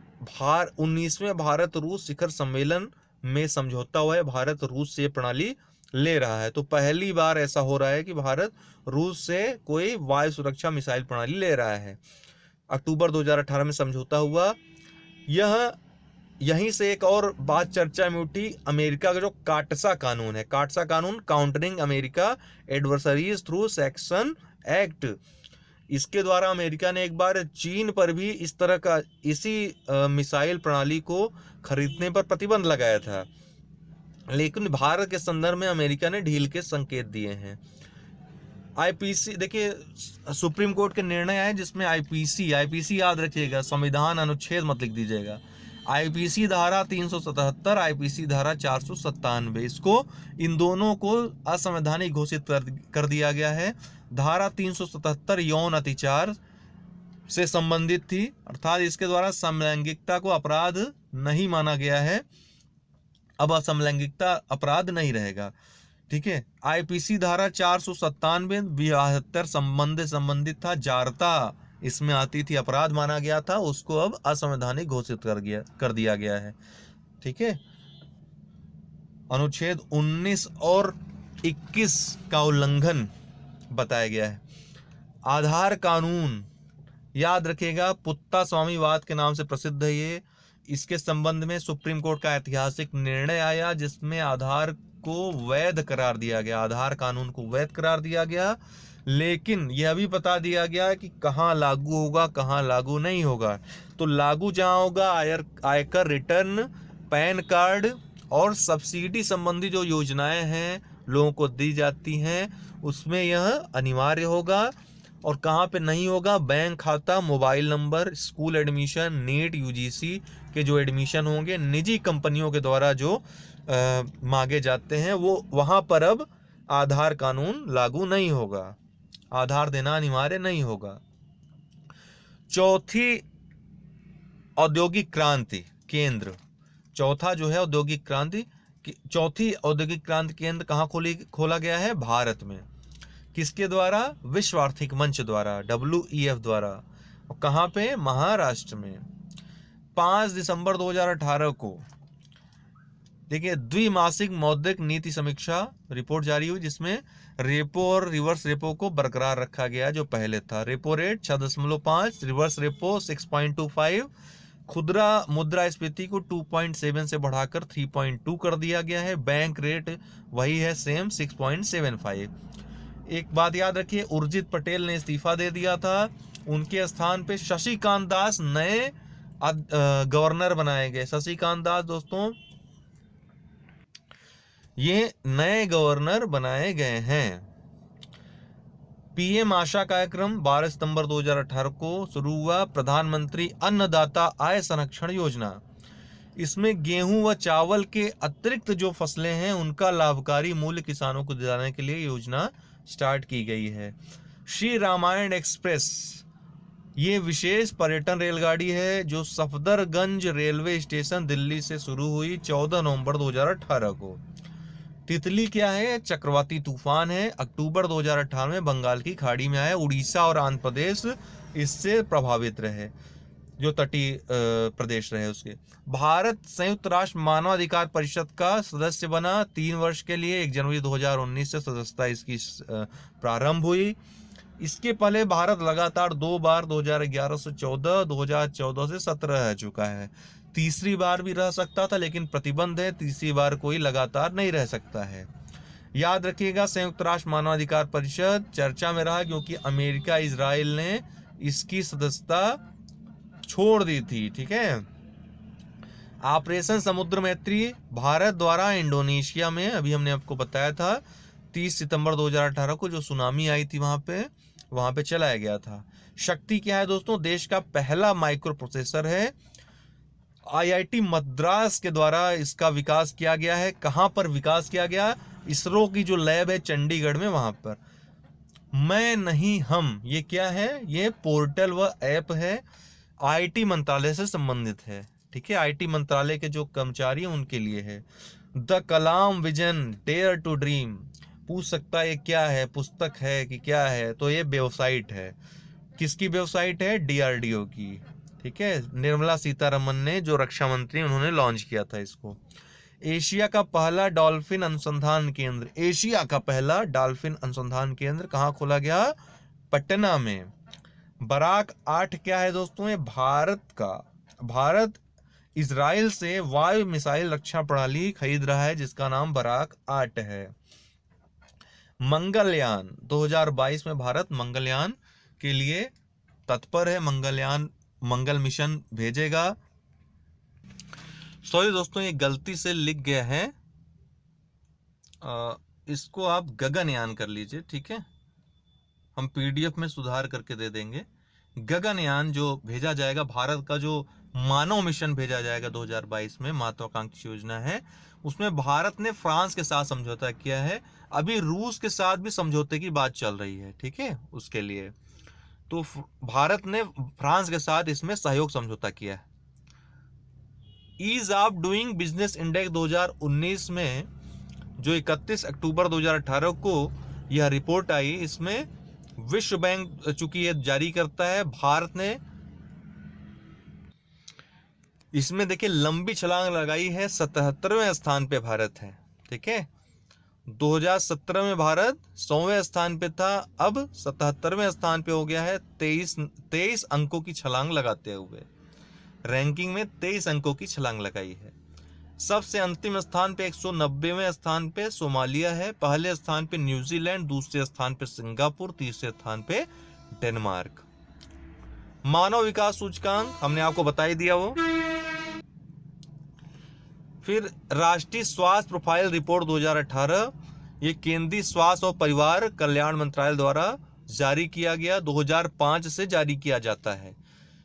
[SPEAKER 1] 19वें भारत रूस शिखर सम्मेलन में समझौता हुआ है, भारत रूस से प्रणाली ले रहा है। तो पहली बार ऐसा हो रहा है कि भारत रूस से कोई वायु सुरक्षा मिसाइल प्रणाली ले रहा है। अक्टूबर 2018 में समझौता हुआ। यहीं से एक और बात चर्चा में उठी, अमेरिका का जो काटसा कानून है, काटसा कानून, countering America adversaries through section act, इसके द्वारा अमेरिका ने एक बार चीन पर भी इस तरह का इसी मिसाइल प्रणाली को खरीदने पर प्रतिबंध लगाया था, लेकिन भारत के संदर्भ में अमेरिका ने ढील के संकेत दिए हैं। आईपीसी देखिए, सुप्रीम कोर्ट के निर्णय आए जिसमें आईपीसी याद रखिएगा, संविधान अनुच्छेद मत लिख दीजिएगा। आईपीसी धारा 377, आईपीसी धारा 497, इसको इन दोनों को असंवैधानिक घोषित कर दिया गया है। धारा 377 यौन अत्याचार से संबंधित थी, अर्थात इसके द्वारा समलैंगिकता को अपराध नहीं माना गया है, अब असमलैंगिकता अपराध नहीं रहेगा, ठीक है। आईपीसी धारा 497 विवाहेतर संबंधित था, जारता इसमें आती थी, अपराध माना गया था, उसको अब असंवैधानिक घोषित कर दिया गया है, ठीक है। अनुच्छेद 19 और 21 का उल्लंघन बताया गया है। आधार कानून याद रखिएगा, पुत्ता स्वामीवाद के नाम से प्रसिद्ध है ये। इसके संबंध में सुप्रीम कोर्ट का ऐतिहासिक निर्णय आया जिसमें आधार को वैध करार दिया गया, आधार कानून को वैध करार दिया गया, लेकिन यह भी बता दिया गया कि कहाँ लागू होगा, कहाँ लागू नहीं होगा। तो लागू जहाँ होगा आयकर रिटर्न, पैन कार्ड और सब्सिडी संबंधी जो योजनाएं हैं लोगों को दी जाती हैं उसमें यह अनिवार्य होगा। और कहाँ पे नहीं होगा, बैंक खाता, mobile number, school admission, NEET, UGC के जो एडमिशन होंगे निजी कंपनियों के द्वारा जो मांगे जाते हैं, वो वहाँ पर अब आधार कानून लागू नहीं होगा, आधार देना अनिवार्य नहीं होगा। चौथी औद्योगिक क्रांति केंद्र, चौथा जो है औद्योगिक क्रांति, चौथी औद्योगिक क्रांति केंद्र कहाँ खोला गया है, भारत में। किसके द्वारा, विश्व आर्थिक मंच द्वारा, WEF द्वारा। और कहाँ पे, महाराष्ट्र में। 5 दिसंबर 2018 को देखिए द्विमासिक मौद्रिक नीति समीक्षा रिपोर्ट जारी हुई जिसमें रेपो और रिवर्स रेपो को बरकरार रखा गया जो पहले था। रेपो रेट 6.5, रिवर्स रेपो 6.25, खुदरा मुद्रास्फीति को 2.7 से बढ़ाकर 3.2 कर दिया गया है। बैंक रेट वही है सेम 6.75। एक बात याद रखिए, उर्जित पटेल ने इस्तीफा दे दिया था, उनके स्थान पे शशिकांत दास नए गवर्नर बनाए गए। शशिकांत दास दोस्तों ये नए गवर्नर बनाए गए हैं। पीएम आशा कार्यक्रम 12 सितंबर 2018 को शुरू हुआ। प्रधानमंत्री अन्नदाता आय संरक्षण योजना, इसमें गेहूं व चावल के अतिरिक्त जो फसलें हैं उनका लाभकारी मूल्य किसानों को दिलाने के लिए योजना स्टार्ट की गई है। श्री रामायण एक्सप्रेस ये विशेष पर्यटन रेलगाड़ी है जो सफदरगंज रेलवे स्टेशन दिल्ली से शुरू हुई 14 नवंबर 2018 को। तितली क्या है, चक्रवाती तूफान है, अक्टूबर 2018 में बंगाल की खाड़ी में आया। उड़ीसा और आंध्र प्रदेश इससे प्रभावित रहे, जो तटीय प्रदेश रहे उसके। भारत संयुक्त राष्ट्र मानवाधिकार परिषद का सदस्य बना 3 वर्ष के लिए। 1 जनवरी 2019 से सदस्यता इसकी प्रारंभ हुई। इसके पहले भारत लगातार 2 बार 2011 से 14, 2014 से 17 रह चुका है। तीसरी बार भी रह सकता था लेकिन प्रतिबंध है, तीसरी बार कोई लगातार नहीं रह सकता है। याद रखिएगा संयुक्त राष्ट्र मानवाधिकार परिषद चर्चा में रहा क्योंकि अमेरिका इजराइल ने इसकी सदस्यता छोड़ दी थी, ठीक है। ऑपरेशन समुद्र मैत्री भारत द्वारा इंडोनेशिया में, अभी हमने आपको बताया था 30 सितंबर 2018 को जो सुनामी आई थी वहां पे चलाया गया था। शक्ति क्या है दोस्तों, देश का पहला माइक्रो प्रोसेसर है। IIT मद्रास के द्वारा इसका विकास किया गया है। कहां पर विकास किया गया, इसरो की जो लैब है चंडीगढ़ में, वहां पर। मैं नहीं हम, ये क्या है, ये पोर्टल व ऐप है, IIT मंत्रालय से संबंधित है, ठीक है। IIT मंत्रालय के जो कर्मचारी हैं उनके लिए है। The Kalam vision dare to dream, पूछ सकता है ये क्या है, पुस्तक है कि क्या है, तो ये वेबसाइट है। किसकी वेबसाइट है, DRDO की, ठीक है। निर्मला सीतारमन ने, जो रक्षा मंत्री, उन्होंने लॉन्च किया था इसको। एशिया का पहला डॉल्फिन अनुसंधान केंद्र, एशिया का पहला डॉल्फिन अनुसंधान केंद्र कहाँ खोला गया, पटना में। बराक 8 क्या है दोस्तों, ये भारत इजराइल से वायु मिसाइल रक्षा प्रणाली खरीद रहा है जिसका नाम बराक 8 है। मंगलयान 2022 में भारत मंगलयान के लिए तत्पर है, मंगलयान मंगल मिशन भेजेगा। सॉरी दोस्तों, ये गलती से लिख गया है, इसको आप गगनयान कर लीजिए, ठीक है, हम पीडीएफ में सुधार करके दे देंगे। गगनयान जो भेजा जाएगा, भारत का जो मानव मिशन भेजा जाएगा 2022 में, महत्वाकांक्षी योजना है, उसमें भारत ने फ्रांस के साथ समझौता किया है। अभी रूस के साथ भी समझौते की बात चल रही है, ठीक है, उसके लिए तो भारत ने फ्रांस के साथ इसमें सहयोग समझौता किया है। Ease of doing business index 2019 में जो 31 अक्टूबर 2018 को यह रिपोर्ट आई, इसमें विश्व बैंक चूंकि ये जारी करता है, भारत ने इसमें देखिए लंबी छलांग लगाई है, 77वें स्थान पे भारत है, ठीक है। 2017 में भारत 100वें स्थान पे था, अब 77वें स्थान पे हो गया है। 23 अंकों की छलांग लगाते हुए रैंकिंग में 23 अंकों की छलांग लगाई है। सबसे अंतिम स्थान पे 190वें स्थान पे सोमालिया है, पहले स्थान पे न्यूजीलैंड, दूसरे स्थान पे सिंगापुर, तीसरे स्थान पे डेनमार्क। मानव विकास सूचकांक हमने आपको बता ही दिया वो। फिर राष्ट्रीय स्वास्थ्य प्रोफाइल रिपोर्ट 2018, ये केंद्रीय स्वास्थ्य और परिवार कल्याण मंत्रालय द्वारा जारी किया गया, 2005 से जारी किया जाता है।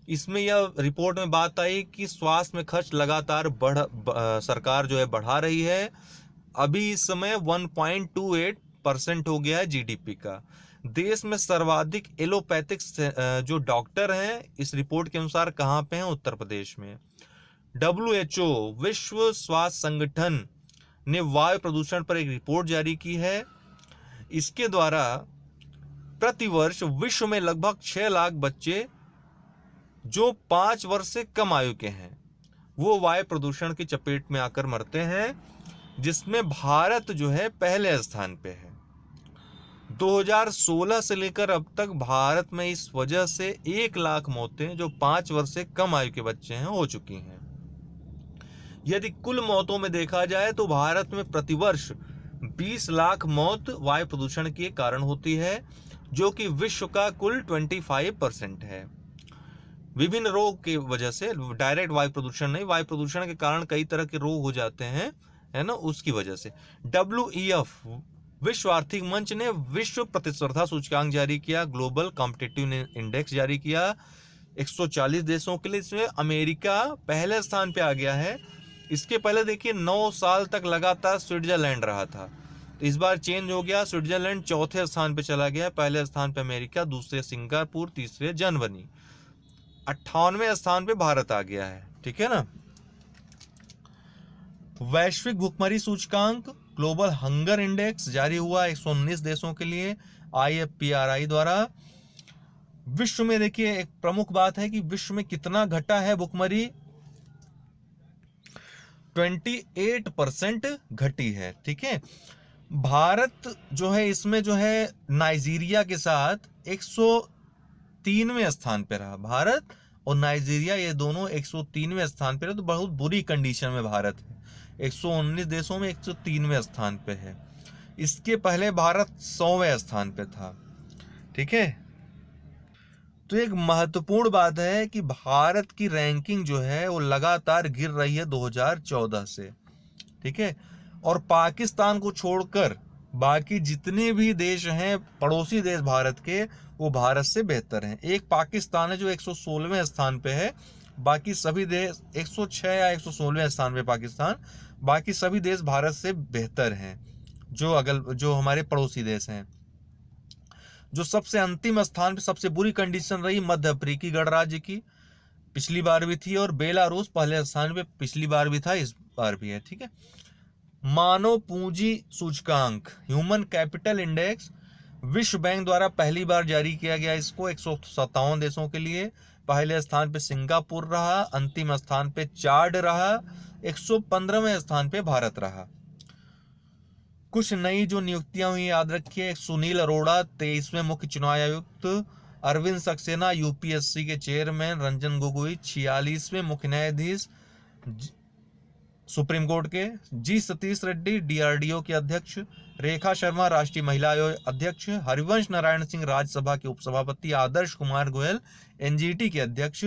[SPEAKER 1] इसमें यह रिपोर्ट में बात आई कि स्वास्थ्य में खर्च लगातार सरकार जो है बढ़ा रही है। अभी इस समय 1.28% हो गया है जीडीपी का। देश में सर्वाधिक एलोपैथिक जो डॉक्टर हैं इस रिपोर्ट के अनुसार कहाँ पे हैं? उत्तर प्रदेश में। WHO विश्व स्वास्थ्य संगठन ने वायु प्रदूषण पर एक रिपोर्ट जारी की है। इसके द्वारा प्रतिवर्ष विश्व में लगभग 6 लाख बच्चे जो 5 वर्ष से कम आयु के हैं वो वायु प्रदूषण की चपेट में आकर मरते हैं, जिसमें भारत जो है पहले स्थान पे है। 2016 से लेकर अब तक भारत में इस वजह से 1 लाख मौतें जो 5 वर्ष से कम आयु के बच्चे हैं हो चुकी हैं। यदि कुल मौतों में देखा जाए तो भारत में प्रतिवर्ष 20 लाख मौत वायु प्रदूषण के कारण होती है, जो कि विश्व का कुल 25% है। विभिन्न रोग की वजह से, डायरेक्ट वायु प्रदूषण नहीं, वायु प्रदूषण के कारण कई तरह के रोग हो जाते हैं, है ना, उसकी वजह से। WEF विश्व आर्थिक मंच ने विश्व प्रतिस्पर्धा सूचकांक जारी किया, ग्लोबल कॉम्पिटिटिव इंडेक्स जारी किया 140 देशों के लिए। इसमें अमेरिका पहले स्थान पे आ गया है। इसके पहले देखिए 9 साल तक लगातार स्विट्जरलैंड रहा था, तो इस बार चेंज हो गया, स्विट्जरलैंड चौथे स्थान पे चला गया। पहले स्थान पे अमेरिका, दूसरे सिंगापुर, तीसरे जर्मनी, 58वें स्थान पे भारत आ गया है, ठीक है ना। वैश्विक भुखमरी सूचकांक ग्लोबल हंगर इंडेक्स जारी हुआ 119 देशों के लिए IFPRI द्वारा। विश्व में देखिए एक प्रमुख बात है कि विश्व में कितना घटा है भुखमरी, 28% घटी है, ठीक है। भारत जो है इसमें जो है नाइजीरिया के साथ 103वें स्थान पे रहा। भारत और नाइजीरिया ये दोनों 103वें स्थान पे रहे, तो बहुत बुरी कंडीशन में भारत है। 119 देशों में 103वें स्थान पे है। इसके पहले भारत 100वें स्थान पे था, ठीक है। तो एक महत्वपूर्ण बात है कि भारत की रैंकिंग जो है वो लगातार गिर रही है 2014 से, ठीक है। और पाकिस्तान को छोड़कर बाकी जितने भी देश हैं पड़ोसी देश भारत के, वो भारत से बेहतर हैं। एक पाकिस्तान है जो 116वें स्थान पे है, बाकी सभी देश 106 या 116वें स्थान पे पाकिस्तान, बाकी सभी देश भारत से बेहतर हैं जो हमारे पड़ोसी देश हैं। जो सबसे अंतिम स्थान पे सबसे बुरी कंडीशन रही मध्य अफ्रीकी गणराज्य की, पिछली बार भी थी, और बेलारूस पहले स्थान पे पिछली बार भी था, इस बार भी है, ठीक है। मानव पूंजी सूचकांक ह्यूमन कैपिटल इंडेक्स विश्व बैंक द्वारा पहली बार जारी किया गया इसको 157 देशों के लिए। पहले स्थान पे सिंगापुर रहा, अंतिम स्थान पे चाड रहा, 115वें स्थान पे भारत रहा। कुछ नई जो नियुक्तियां हुई याद रखिए, सुनील अरोड़ा 23वें मुख्य चुनाव आयुक्त, अरविंद सक्सेना यूपीएससी के चेयरमैन, रंजन गोगोई 46वें मुख्य न्यायाधीश, सुप्रीम कोर्ट के, जी सतीश रेड्डी DRDO के अध्यक्ष, रेखा शर्मा राष्ट्रीय महिला आयोग अध्यक्ष, हरिवंश नारायण सिंह राज्यसभा के उपसभापति, आदर्श कुमार गोयल NGT के अध्यक्ष।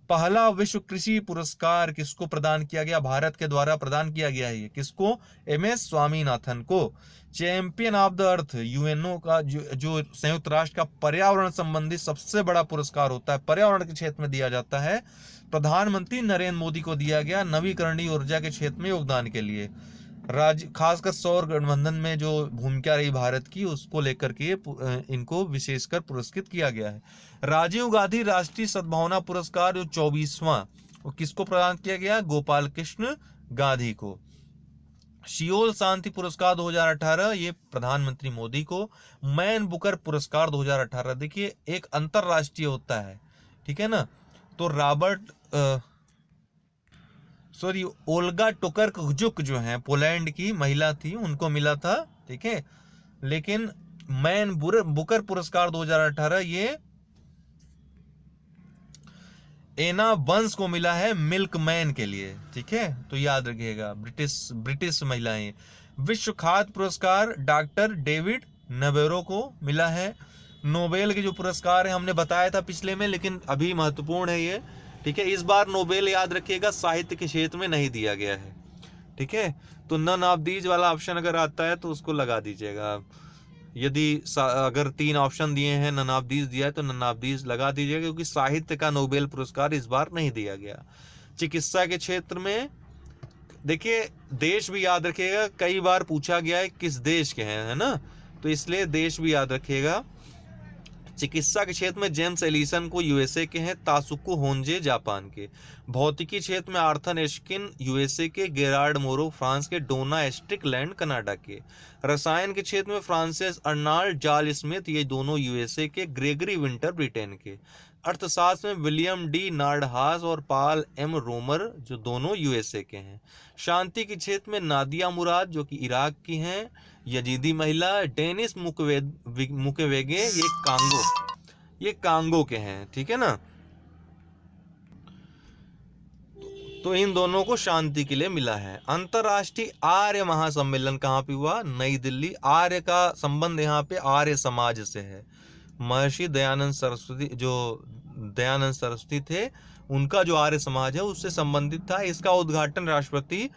[SPEAKER 1] पहला विश्व कृषि पुरस्कार किसको प्रदान किया गया? भारत के द्वारा प्रदान किया गया है। ये किसको? MS स्वामीनाथन को। Champion of the earth UNO का जो संयुक्त राष्ट्र का पर्यावरण संबंधी सबसे बड़ा पुरस्कार होता है, पर्यावरण के क्षेत्र में दिया जाता है, प्रधानमंत्री नरेंद्र मोदी को दिया गया नवीकरणीय ऊर्जा के क्षेत्र में योगदान के लिए। राज्य खासकर सौर गठबंधन में जो भूमिका रही भारत की, उसको लेकर के इनको विशेषकर पुरस्कृत किया गया है। राजीव गांधी राष्ट्रीय सद्भावना पुरस्कार जो 24वां, वो किसको प्रदान किया गया? गोपाल कृष्ण गांधी को। सियोल शांति पुरस्कार 2018 ये प्रधानमंत्री मोदी को। मैन बुकर पुरस्कार 2018 देखिए एक अंतरराष्ट्रीय होता है, ठीक है ना। तो ओल्गा टोकार्चुक जो है पोलैंड की महिला थी, उनको मिला था, ठीक है। लेकिन मैन बुकर पुरस्कार 2018 ये एना बंस को मिला है मिल्कमैन के लिए, ठीक है। तो याद रखिएगा, ब्रिटिश महिलाएं। विश्व खाद्य पुरस्कार डॉक्टर डेविड नबेरो को मिला है। नोबेल के जो पुरस्कार है हमने बताया था पिछले में, लेकिन अभी महत्वपूर्ण है ये, ठीक है। इस बार नोबेल याद रखिएगा साहित्य के क्षेत्र में नहीं दिया गया है, ठीक है। तो नन ऑफ दीज वाला ऑप्शन अगर आता है तो उसको लगा दीजिएगा। यदि अगर 3 ऑप्शन दिए हैं, नन ऑफ दीज दिया है तो नन ऑफ दीज लगा दीजिएगा, क्योंकि साहित्य का नोबेल पुरस्कार इस बार नहीं दिया गया। चिकित्सा के क्षेत्र में देखिए देश भी याद रखिएगा, कई बार पूछा गया है किस देश के हैं, है ना, तो इसलिए देश भी याद रखिएगा। चिकित्सा के क्षेत्र में जेम्स एलिसन को USA के हैं, तासुको होंजे जापान के। भौतिकी क्षेत्र में आर्थर एश्किन USA के, गेरार्ड मोरो फ्रांस के, डोना स्ट्रिकलैंड कनाडा के। रसायन के क्षेत्र में फ्रांसिस अर्नाल्ड जाल स्मिथ, ये दोनों USA के, ग्रेगरी विंटर ब्रिटेन के। अर्थशास्त्र में विलियम D नार्डहास और पाल M रोमर, जो दोनों USA के हैं। शांति के क्षेत्र में नादिया मुराद जो कि इराक की हैं, यजीदी महिला। डेनिस मुक्वेगे ये कांगो के हैं, ठीक है ना। तो इन दोनों को शांति के लिए मिला है। अंतरराष्ट्रीय आर्य महासम्मेलन कहाँ पे हुआ? नई दिल्ली। आर्य का संबंध यहाँ पे आर्य समाज से है। महर्षि दयानंद सरस्वती थे, उनका जो आर्य समाज है उससे संबंधित था। इसका उद्घाटन राष्ट्रपति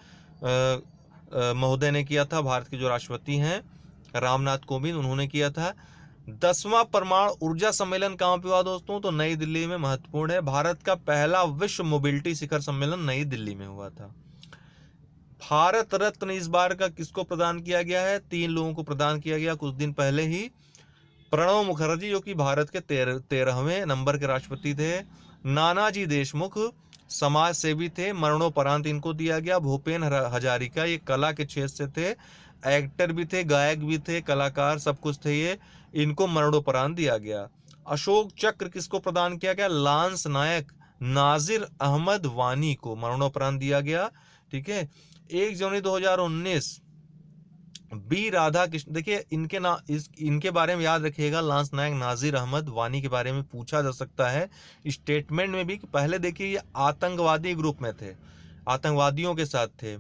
[SPEAKER 1] महोदय ने किया था, भारत के जो राष्ट्रपति हैं रामनाथ कोविंद, उन्होंने किया था। 10वां परमाणु ऊर्जा सम्मेलन कहाँ पे हुआ दोस्तों? तो नई दिल्ली में, महत्वपूर्ण है। भारत का पहला विश्व मोबिलिटी शिखर सम्मेलन नई दिल्ली में हुआ था। भारत रत्न इस बार का किसको प्रदान किया गया है? 3 लोगों को प्रदान किया गया कुछ दिन पहले ही। प्रणब मुखर्जी जो कि भारत के 13वें नंबर के राष्ट्रपति थे। नानाजी देशमुख समाज सेवी थे, मरणोपरांत इनको दिया गया। भूपेन हजारिका ये कला के क्षेत्र से थे, एक्टर भी थे, गायक भी थे, कलाकार सब कुछ थे ये, इनको मरणोपरांत दिया गया। अशोक चक्र किसको प्रदान किया गया? लांस नायक नाजिर अहमद वानी को मरणोपरांत दिया गया, ठीक है। 1 जनवरी 2019 बी राधा कृष्ण, देखिए इनके बारे में याद रखिएगा, लांस नायक नाजिर अहमद वानी के बारे में पूछा जा सकता है स्टेटमेंट में भी। पहले देखिए ये आतंकवादी ग्रुप में थे, आतंकवादियों के साथ थे,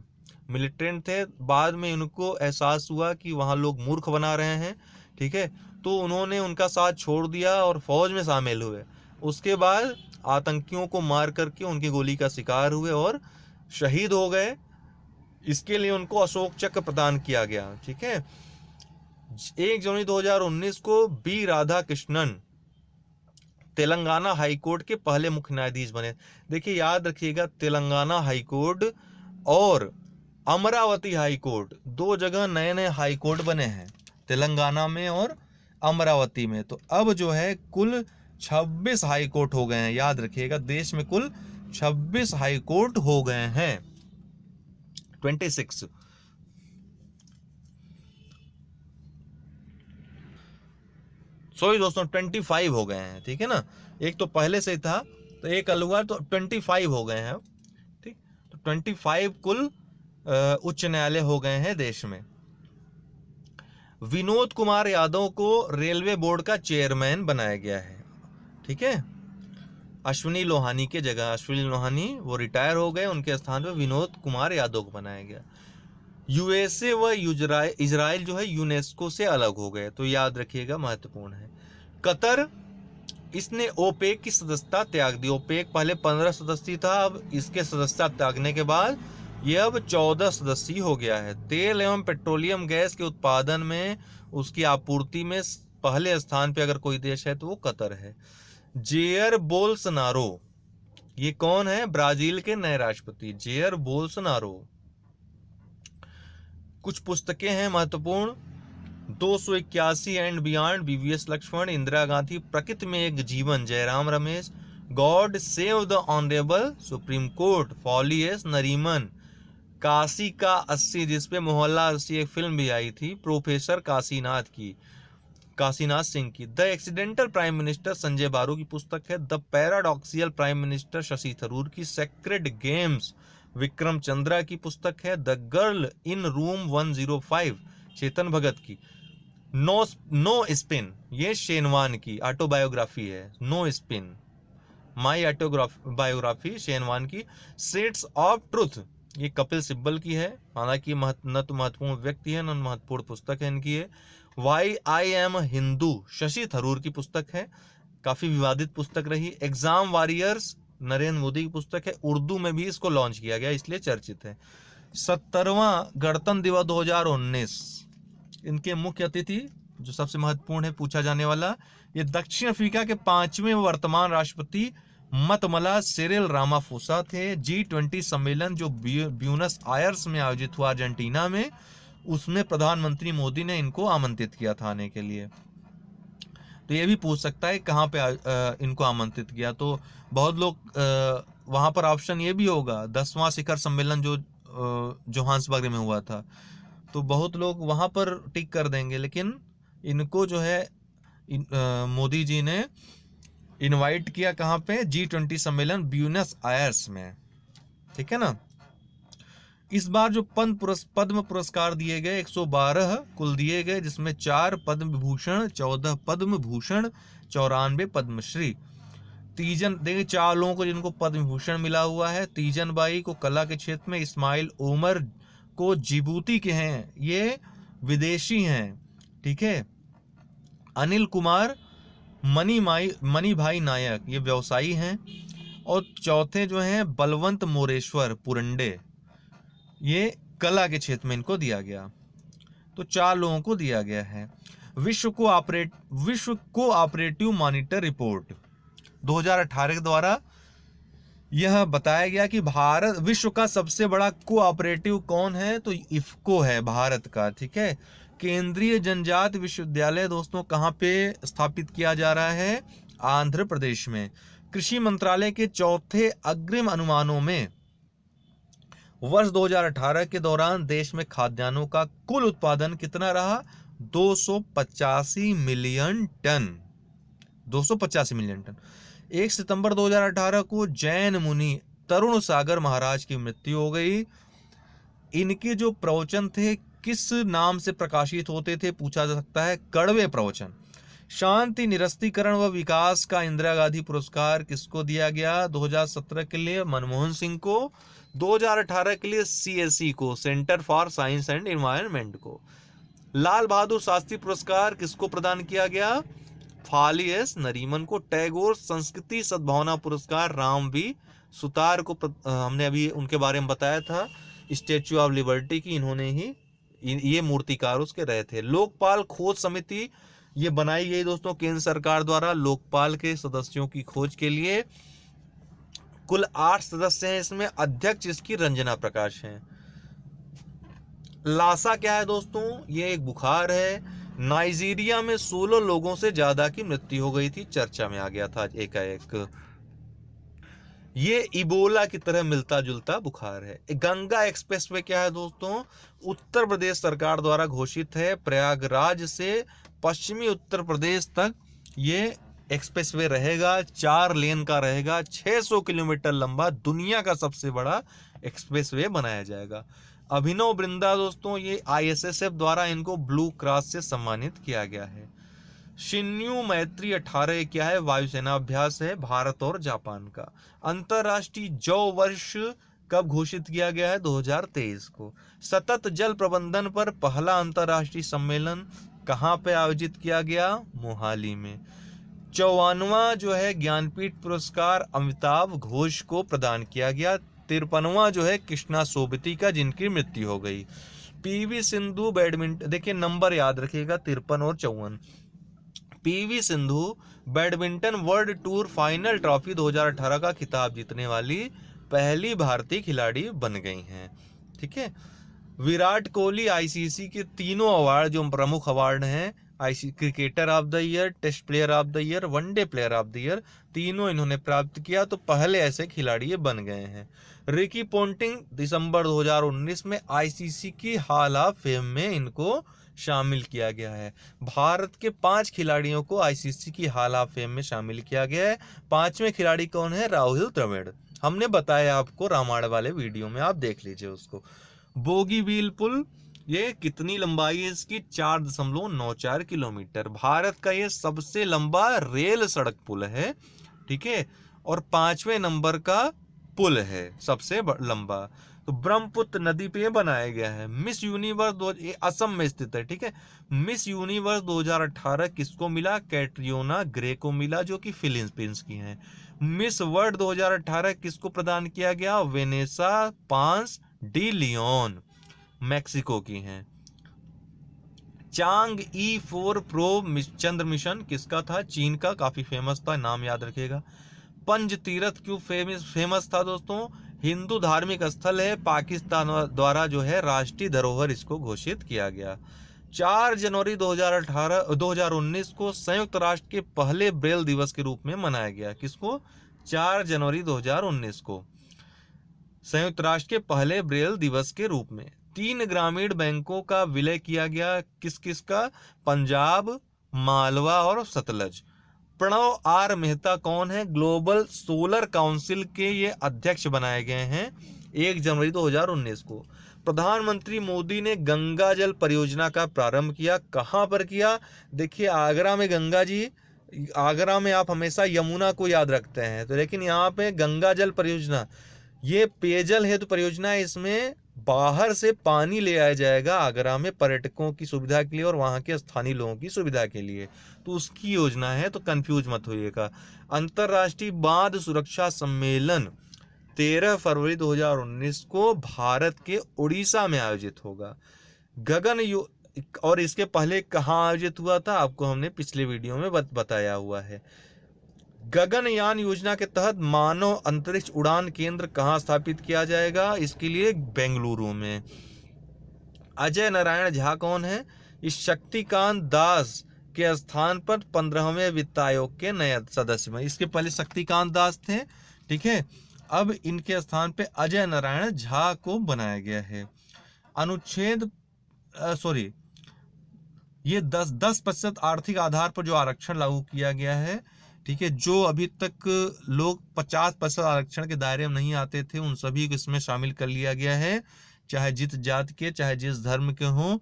[SPEAKER 1] मिलिटेंट थे। बाद में इनको एहसास हुआ कि वहाँ लोग मूर्ख बना रहे हैं, ठीक है, तो उन्होंने उनका साथ छोड़ दिया और फौज में शामिल हुए। उसके बाद आतंकियों को मार करके उनकी गोली का शिकार हुए और शहीद हो गए। इसके लिए उनको अशोक चक्र प्रदान किया गया, ठीक है। 1 जनवरी 2019 को बी राधा कृष्णन तेलंगाना हाईकोर्ट के पहले मुख्य न्यायाधीश बने। देखिए याद रखिएगा, तेलंगाना हाईकोर्ट और अमरावती हाईकोर्ट 2 जगह नए नए हाईकोर्ट बने हैं, तेलंगाना में और अमरावती में। तो अब जो है कुल 26 हाईकोर्ट हो गए हैं। याद रखिएगा, देश में कुल 26 हाईकोर्ट हो गए हैं, 26। सॉरी दोस्तों, 25 हो गए हैं, ठीक है ना। एक तो पहले से था तो एक अलग हुआ, तो 25 हो गए हैं, ठीक। तो 25 कुल उच्च न्यायालय हो गए हैं देश में। विनोद कुमार यादव को रेलवे बोर्ड का चेयरमैन बनाया गया है, ठीक है। अश्विनी लोहानी के जगह, अश्विनी लोहानी वो रिटायर हो गए, उनके स्थान पर विनोद कुमार यादव को बनाया गया। यूएसए व इजराइल जो है यूनेस्को से अलग हो गए, तो याद रखिएगा, महत्वपूर्ण है। कतर, इसने ओपेक की सदस्यता त्याग दी। ओपेक पहले 15 सदस्यीय था, अब इसके सदस्यता त्यागने के बाद यह अब 14 सदस्यीय हो गया है। तेल एवं पेट्रोलियम गैस के उत्पादन में, उसकी आपूर्ति में पहले स्थान पे अगर कोई देश है तो वो कतर है। जेयर बोल्सनारो, ये कौन है? ब्राजील के नए राष्ट्रपति जेयर बोल्सनारो। कुछ पुस्तकें हैं महत्वपूर्ण, 281 and beyond BVS Laxman, Indira Gandhi, प्रकृति में एक जीवन Jairam Ramesh, god save the honourable supreme court Fali S Nariman, Kashi का 80 जिसपे मोहल्ला 80 एक फिल्म भी आई थी, प्रोफेसर काशीनाथ सिंह की। The accidental prime minister Sanjay बारू की पुस्तक है। The paradoxical prime minister Shashi Tharoor की। सेक्रेड गेम्स विक्रम चंद्रा की पुस्तक है। The girl in room 105 Chetan Bhagat की। नो स्पिन, ये शेनवान की ऑटोबायोग्राफी है। नो स्पिन माई ऑटोबायोग्राफी शेनवान की। सेट्स ऑफ ट्रुथ, ये कपिल सिब्बल की है, हालांकि न तो महत्वपूर्ण व्यक्ति है न महत्वपूर्ण पुस्तक है इनकी है। Why I am Hindu Shashi Tharoor की पुस्तक है, काफी विवादित पुस्तक रही। एग्जाम वॉरियर्स नरेंद्र मोदी की पुस्तक है, उर्दू में भी इसको लॉन्च किया गया इसलिए चर्चित है। 70वां गणतंत्र दिवस 2019, इनके मुख्य अतिथि जो सबसे महत्वपूर्ण है पूछा जाने वाला, ये दक्षिण अफ्रीका के 5वें वर्तमान राष्ट्रपति मतमला सिरिल रामाफोसा थे। G20 सम्मेलन जो ब्यूनस आयर्स में आयोजित हुआ अर्जेंटीना में, उसमें प्रधानमंत्री मोदी ने इनको आमंत्रित किया था आने के लिए। तो ये भी पूछ सकता है कहाँ पे इनको आमंत्रित किया, तो बहुत लोग वहां पर ऑप्शन ये भी होगा 10वां शिखर सम्मेलन जो जोहान्सबर्ग में हुआ था, तो बहुत लोग वहां पर टिक कर देंगे, लेकिन इनको जो है मोदी जी ने इनवाइट किया कहाँ पे? G20 सम्मेलन ब्यूनस आयर्स में, ठीक है ना। इस बार जो पद्म पुरस्कार दिए गए 112 कुल दिए गए, जिसमें 4 पद्म विभूषण, 14 पद्म भूषण, 94 पद्मश्री। तीजन देखिए 4 लोगों को जिनको पद्म विभूषण मिला हुआ है। तीजन बाई को कला के क्षेत्र में, इस्माइल ओमर को जिबूती के हैं, ये विदेशी हैं, ठीक है। अनिल कुमार मनी भाई नायक, ये व्यवसायी हैं। और चौथे जो हैं बलवंत मोरेश्वर पुरंडे, ये कला के क्षेत्र में इनको दिया गया। तो 4 लोगों को दिया गया है। विश्व कोऑपरेटिव मॉनिटर रिपोर्ट 2018 के द्वारा यह बताया गया कि भारत विश्व का सबसे बड़ा कोऑपरेटिव कौन है? तो इफ्को है भारत का, ठीक है। केंद्रीय जनजाति विश्वविद्यालय दोस्तों कहाँ पे स्थापित किया जा रहा है? आंध्र प्रदेश में। कृषि मंत्रालय के चौथे अग्रिम अनुमानों में वर्ष 2018 के दौरान देश में खाद्यान्नों का कुल उत्पादन कितना रहा? 285 मिलियन टन। 285 million ton. 1 सितंबर 2018 को जैन मुनि तरुण सागर महाराज की मृत्यु हो गई। इनके जो प्रवचन थे किस नाम से प्रकाशित होते थे पूछा जा सकता है? कड़वे प्रवचन। शांति निरस्तीकरण व विकास का इंदिरा गांधी पुरस्कार किसको दिया गया? 2017 के लिए मनमोहन सिंह को, 2018 के लिए CSE को, centre for science and environment को। लाल बहादुर शास्त्री पुरस्कार किसको प्रदान किया गया? फॉली एस नरीमन को। टैगोर संस्कृति सद्भावना पुरस्कार राम वी सुतार को हमने अभी उनके बारे में बताया था, स्टैच्यू ऑफ लिबर्टी की इन्होंने ही, ये मूर्तिकार उसके रहे थे। लोकपाल खोज समिति ये बनाई गई दोस्तों केंद्र सरकार द्वारा लोकपाल के सदस्यों की खोज के लिए। कुल 8 सदस्य हैं इसमें, अध्यक्ष इसकी रंजना प्रकाश हैं। लासा क्या है दोस्तों? ये एक बुखार है। नाइजीरिया में 16 लोगों से ज्यादा की मृत्यु हो गई थी, चर्चा में आ गया था एकाएक। ये इबोला की तरह मिलता जुलता बुखार है। गंगा एक्सप्रेसवे क्या है दोस्तों? उत्तर प्रदेश सरकार द्वारा घोषित है। प्रयागराज से पश्चिमी उत्तर प्रदेश तक ये एक्सप्रेसवे रहेगा, 4 लेन का रहेगा, 600 किलोमीटर लंबा, दुनिया का सबसे बड़ा एक्सप्रेसवे बनाया जाएगा। अभिनव बिंद्रा दोस्तों ये ISSF द्वारा इनको ब्लू क्रॉस से सम्मानित किया गया है। शिन्यू मैत्री 18 क्या है? वायुसेना अभ्यास है भारत और जापान का। अंतरराष्ट्रीय जौ वर्ष कब घोषित किया गया है? 2023 को। सतत जल प्रबंधन पर पहला अंतरराष्ट्रीय सम्मेलन कहाँ पे आयोजित किया गया? मोहाली में। 54वां जो है ज्ञानपीठ पुरस्कार अमिताभ घोष को प्रदान किया गया। 53वां जो है कृष्णा सोबती का, जिनकी मृत्यु हो गई। पीवी सिंधु बैडमिंटन, देखिए नंबर याद रखिएगा 53 और 54। PV Sindhu badminton world tour final trophy 2018 का खिताब जीतने वाली पहली भारतीय खिलाड़ी बन गई हैं। ठीक है। विराट कोहली आईसीसी के तीनों अवार्ड जो प्रमुख अवार्ड हैं, ICC cricketer of the year, test player of the year, one day player of the year, तीनों इन्होंने प्राप्त किया, तो पहले ऐसे खिलाड़ी बन गए हैं। रिकी पोंटिंग दिसंबर 2019 में आईसीसी की हॉल ऑफ फेम में इनको शामिल किया गया है। भारत के 5 खिलाड़ियों को आईसीसी की हॉल ऑफ फेम में शामिल किया गया है। 5वें खिलाड़ी कौन है? राहुल द्रविड़। हमने बताया आपको रामायण वाले वीडियो में, आप देख लीजिए उसको। बोगीबील पुल, ये कितनी लंबाई है इसकी? 4.94 किलोमीटर। भारत का ये सबसे लंबा रेल सड़क पुल है। ठीक है। और 5वें नंबर का पुल है सबसे लंबा। तो ब्रह्मपुत्र नदी पे बनाया गया है। मिस यूनिवर्स ये असम में स्थित है। ठीक है। मिस यूनिवर्स 2018 किसको मिला? कैटरियोना ग्रे को मिला, जो कि फिलीपींस की हैं। मिस वर्ल्ड 2018 किसको प्रदान किया गया? वेनेसा पांस डी लियोन, मैक्सिको की हैं। चांग E4 प्रो चंद्र मिशन किसका था? चीन का, काफी फेमस था, नाम याद रखिएगा। पंज तीर्थ क्यों फेमस था दोस्तों? हिंदू धार्मिक स्थल है, पाकिस्तान द्वारा जो है राष्ट्रीय धरोहर इसको घोषित किया गया। 4 जनवरी 2019 को संयुक्त राष्ट्र के पहले ब्रेल दिवस के रूप में मनाया गया। किसको? 4 जनवरी 2019 को संयुक्त राष्ट्र के पहले ब्रेल दिवस के रूप में। 3 ग्रामीण बैंकों का विलय किया गया। किस किस का? पंजाब, मालवा और सतलज। प्रणव आर मेहता कौन है? ग्लोबल सोलर काउंसिल के ये अध्यक्ष बनाए गए हैं 1 जनवरी 2019 को। प्रधानमंत्री मोदी ने गंगा जल परियोजना का प्रारंभ किया। कहां पर किया? देखिए आगरा में गंगा जी, आगरा में आप हमेशा यमुना को याद रखते हैं, तो लेकिन यहाँ पे गंगा जल परियोजना, ये पेयजल हेतु परियोजना है। इसमें बाहर से पानी ले आया जाएगा आगरा में पर्यटकों की सुविधा के लिए और वहाँ के स्थानीय लोगों की सुविधा के लिए, तो उसकी योजना है, तो कंफ्यूज मत होइएगा। अंतरराष्ट्रीय बांध सुरक्षा सम्मेलन 13 फरवरी 2019 को भारत के उड़ीसा में आयोजित होगा। और इसके पहले कहाँ आयोजित हुआ था आपको हमने पिछले वीडियो में बताया हुआ है। गगनयान योजना के तहत मानव अंतरिक्ष उड़ान केंद्र कहाँ स्थापित किया जाएगा? इसके लिए बेंगलुरु में। अजय नारायण झा कौन है? इस शक्तिकांत दास के स्थान पर 15वें वित्त आयोग के नए सदस्य में। इसके पहले शक्तिकांत दास थे। ठीक है। अब इनके स्थान पे अजय नारायण झा को बनाया गया है। अनुच्छेद ये 10% आर्थिक आधार पर जो आरक्षण लागू किया गया है। ठीक है। जो अभी तक लोग 50% आरक्षण के दायरे में नहीं आते थे, उन सभी को इसमें शामिल कर लिया गया है, चाहे जिस जात के, चाहे जिस धर्म के हों।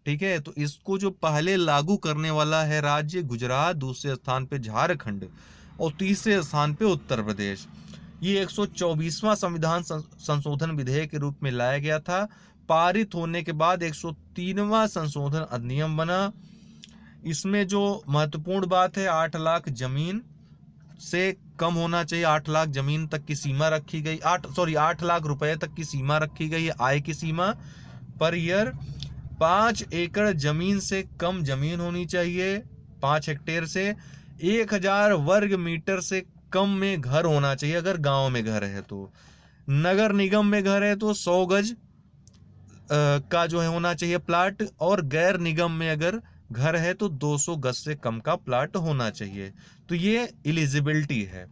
[SPEAKER 1] ठीक है। तो इसको जो पहले लागू करने वाला है राज्य गुजरात, दूसरे स्थान पे झारखंड और तीसरे स्थान पे उत्तर प्रदेश। ये 124वां संविधान संशोधन विधेयक के रूप में लाया गया था। पारित होने के बाद 103वां संशोधन अधिनियम बना। इसमें जो महत्वपूर्ण बात है, 8 लाख जमीन से कम होना चाहिए, 8 लाख जमीन तक की सीमा रखी गई, 8 लाख रुपए तक की सीमा रखी गई है आय की सीमा पर ईयर। 5 एकड़ जमीन से कम जमीन होनी चाहिए, 5 हेक्टेयर से। 1000 वर्ग मीटर से कम में घर होना चाहिए अगर गांव में घर है तो। नगर निगम में घर है तो 100 गज का जो है होना चाहिए प्लाट, और गैर निगम में अगर घर है तो 200 गज से कम का प्लाट होना चाहिए। तो ये एलिजिबिलिटी है।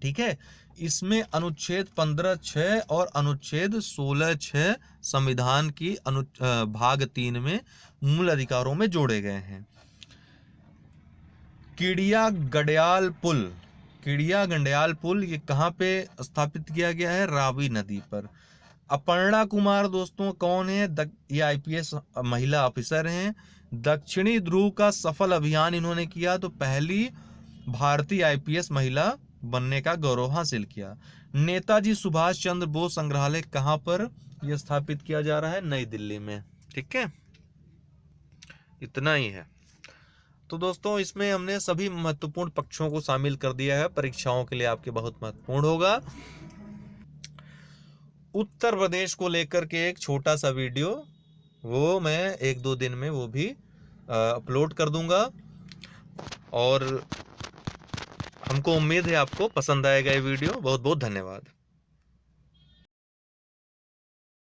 [SPEAKER 1] ठीक है। इसमें अनुच्छेद 15(6) और अनुच्छेद 16(6) संविधान की भाग 3 में मूल अधिकारों में जोड़े गए हैं। किडिया गंडयाल पुल ये कहाँ पे स्थापित किया गया है? रावी नदी पर। अपर्णा कुमार दोस्तों कौन है? ये IPS महिला ऑफिसर हैं। दक्षिणी ध्रुव का सफल अभियान इन्होंने किया, तो पहली भारतीय आईपीएस महिला बनने का गौरव हासिल किया। नेताजी सुभाष चंद्र बोस संग्रहालय कहां पर यह स्थापित किया जा रहा है? नई दिल्ली में। ठीक है, इतना ही है। तो दोस्तों इसमें हमने सभी महत्वपूर्ण पक्षों को शामिल कर दिया है, परीक्षाओं के लिए आपके बहुत महत्वपूर्ण होगा। उत्तर प्रदेश को लेकर के एक छोटा सा वीडियो, वो मैं 1-2 दिन में वो भी अपलोड कर दूंगा, और हमको उम्मीद है आपको पसंद आएगा ये वीडियो। बहुत बहुत धन्यवाद।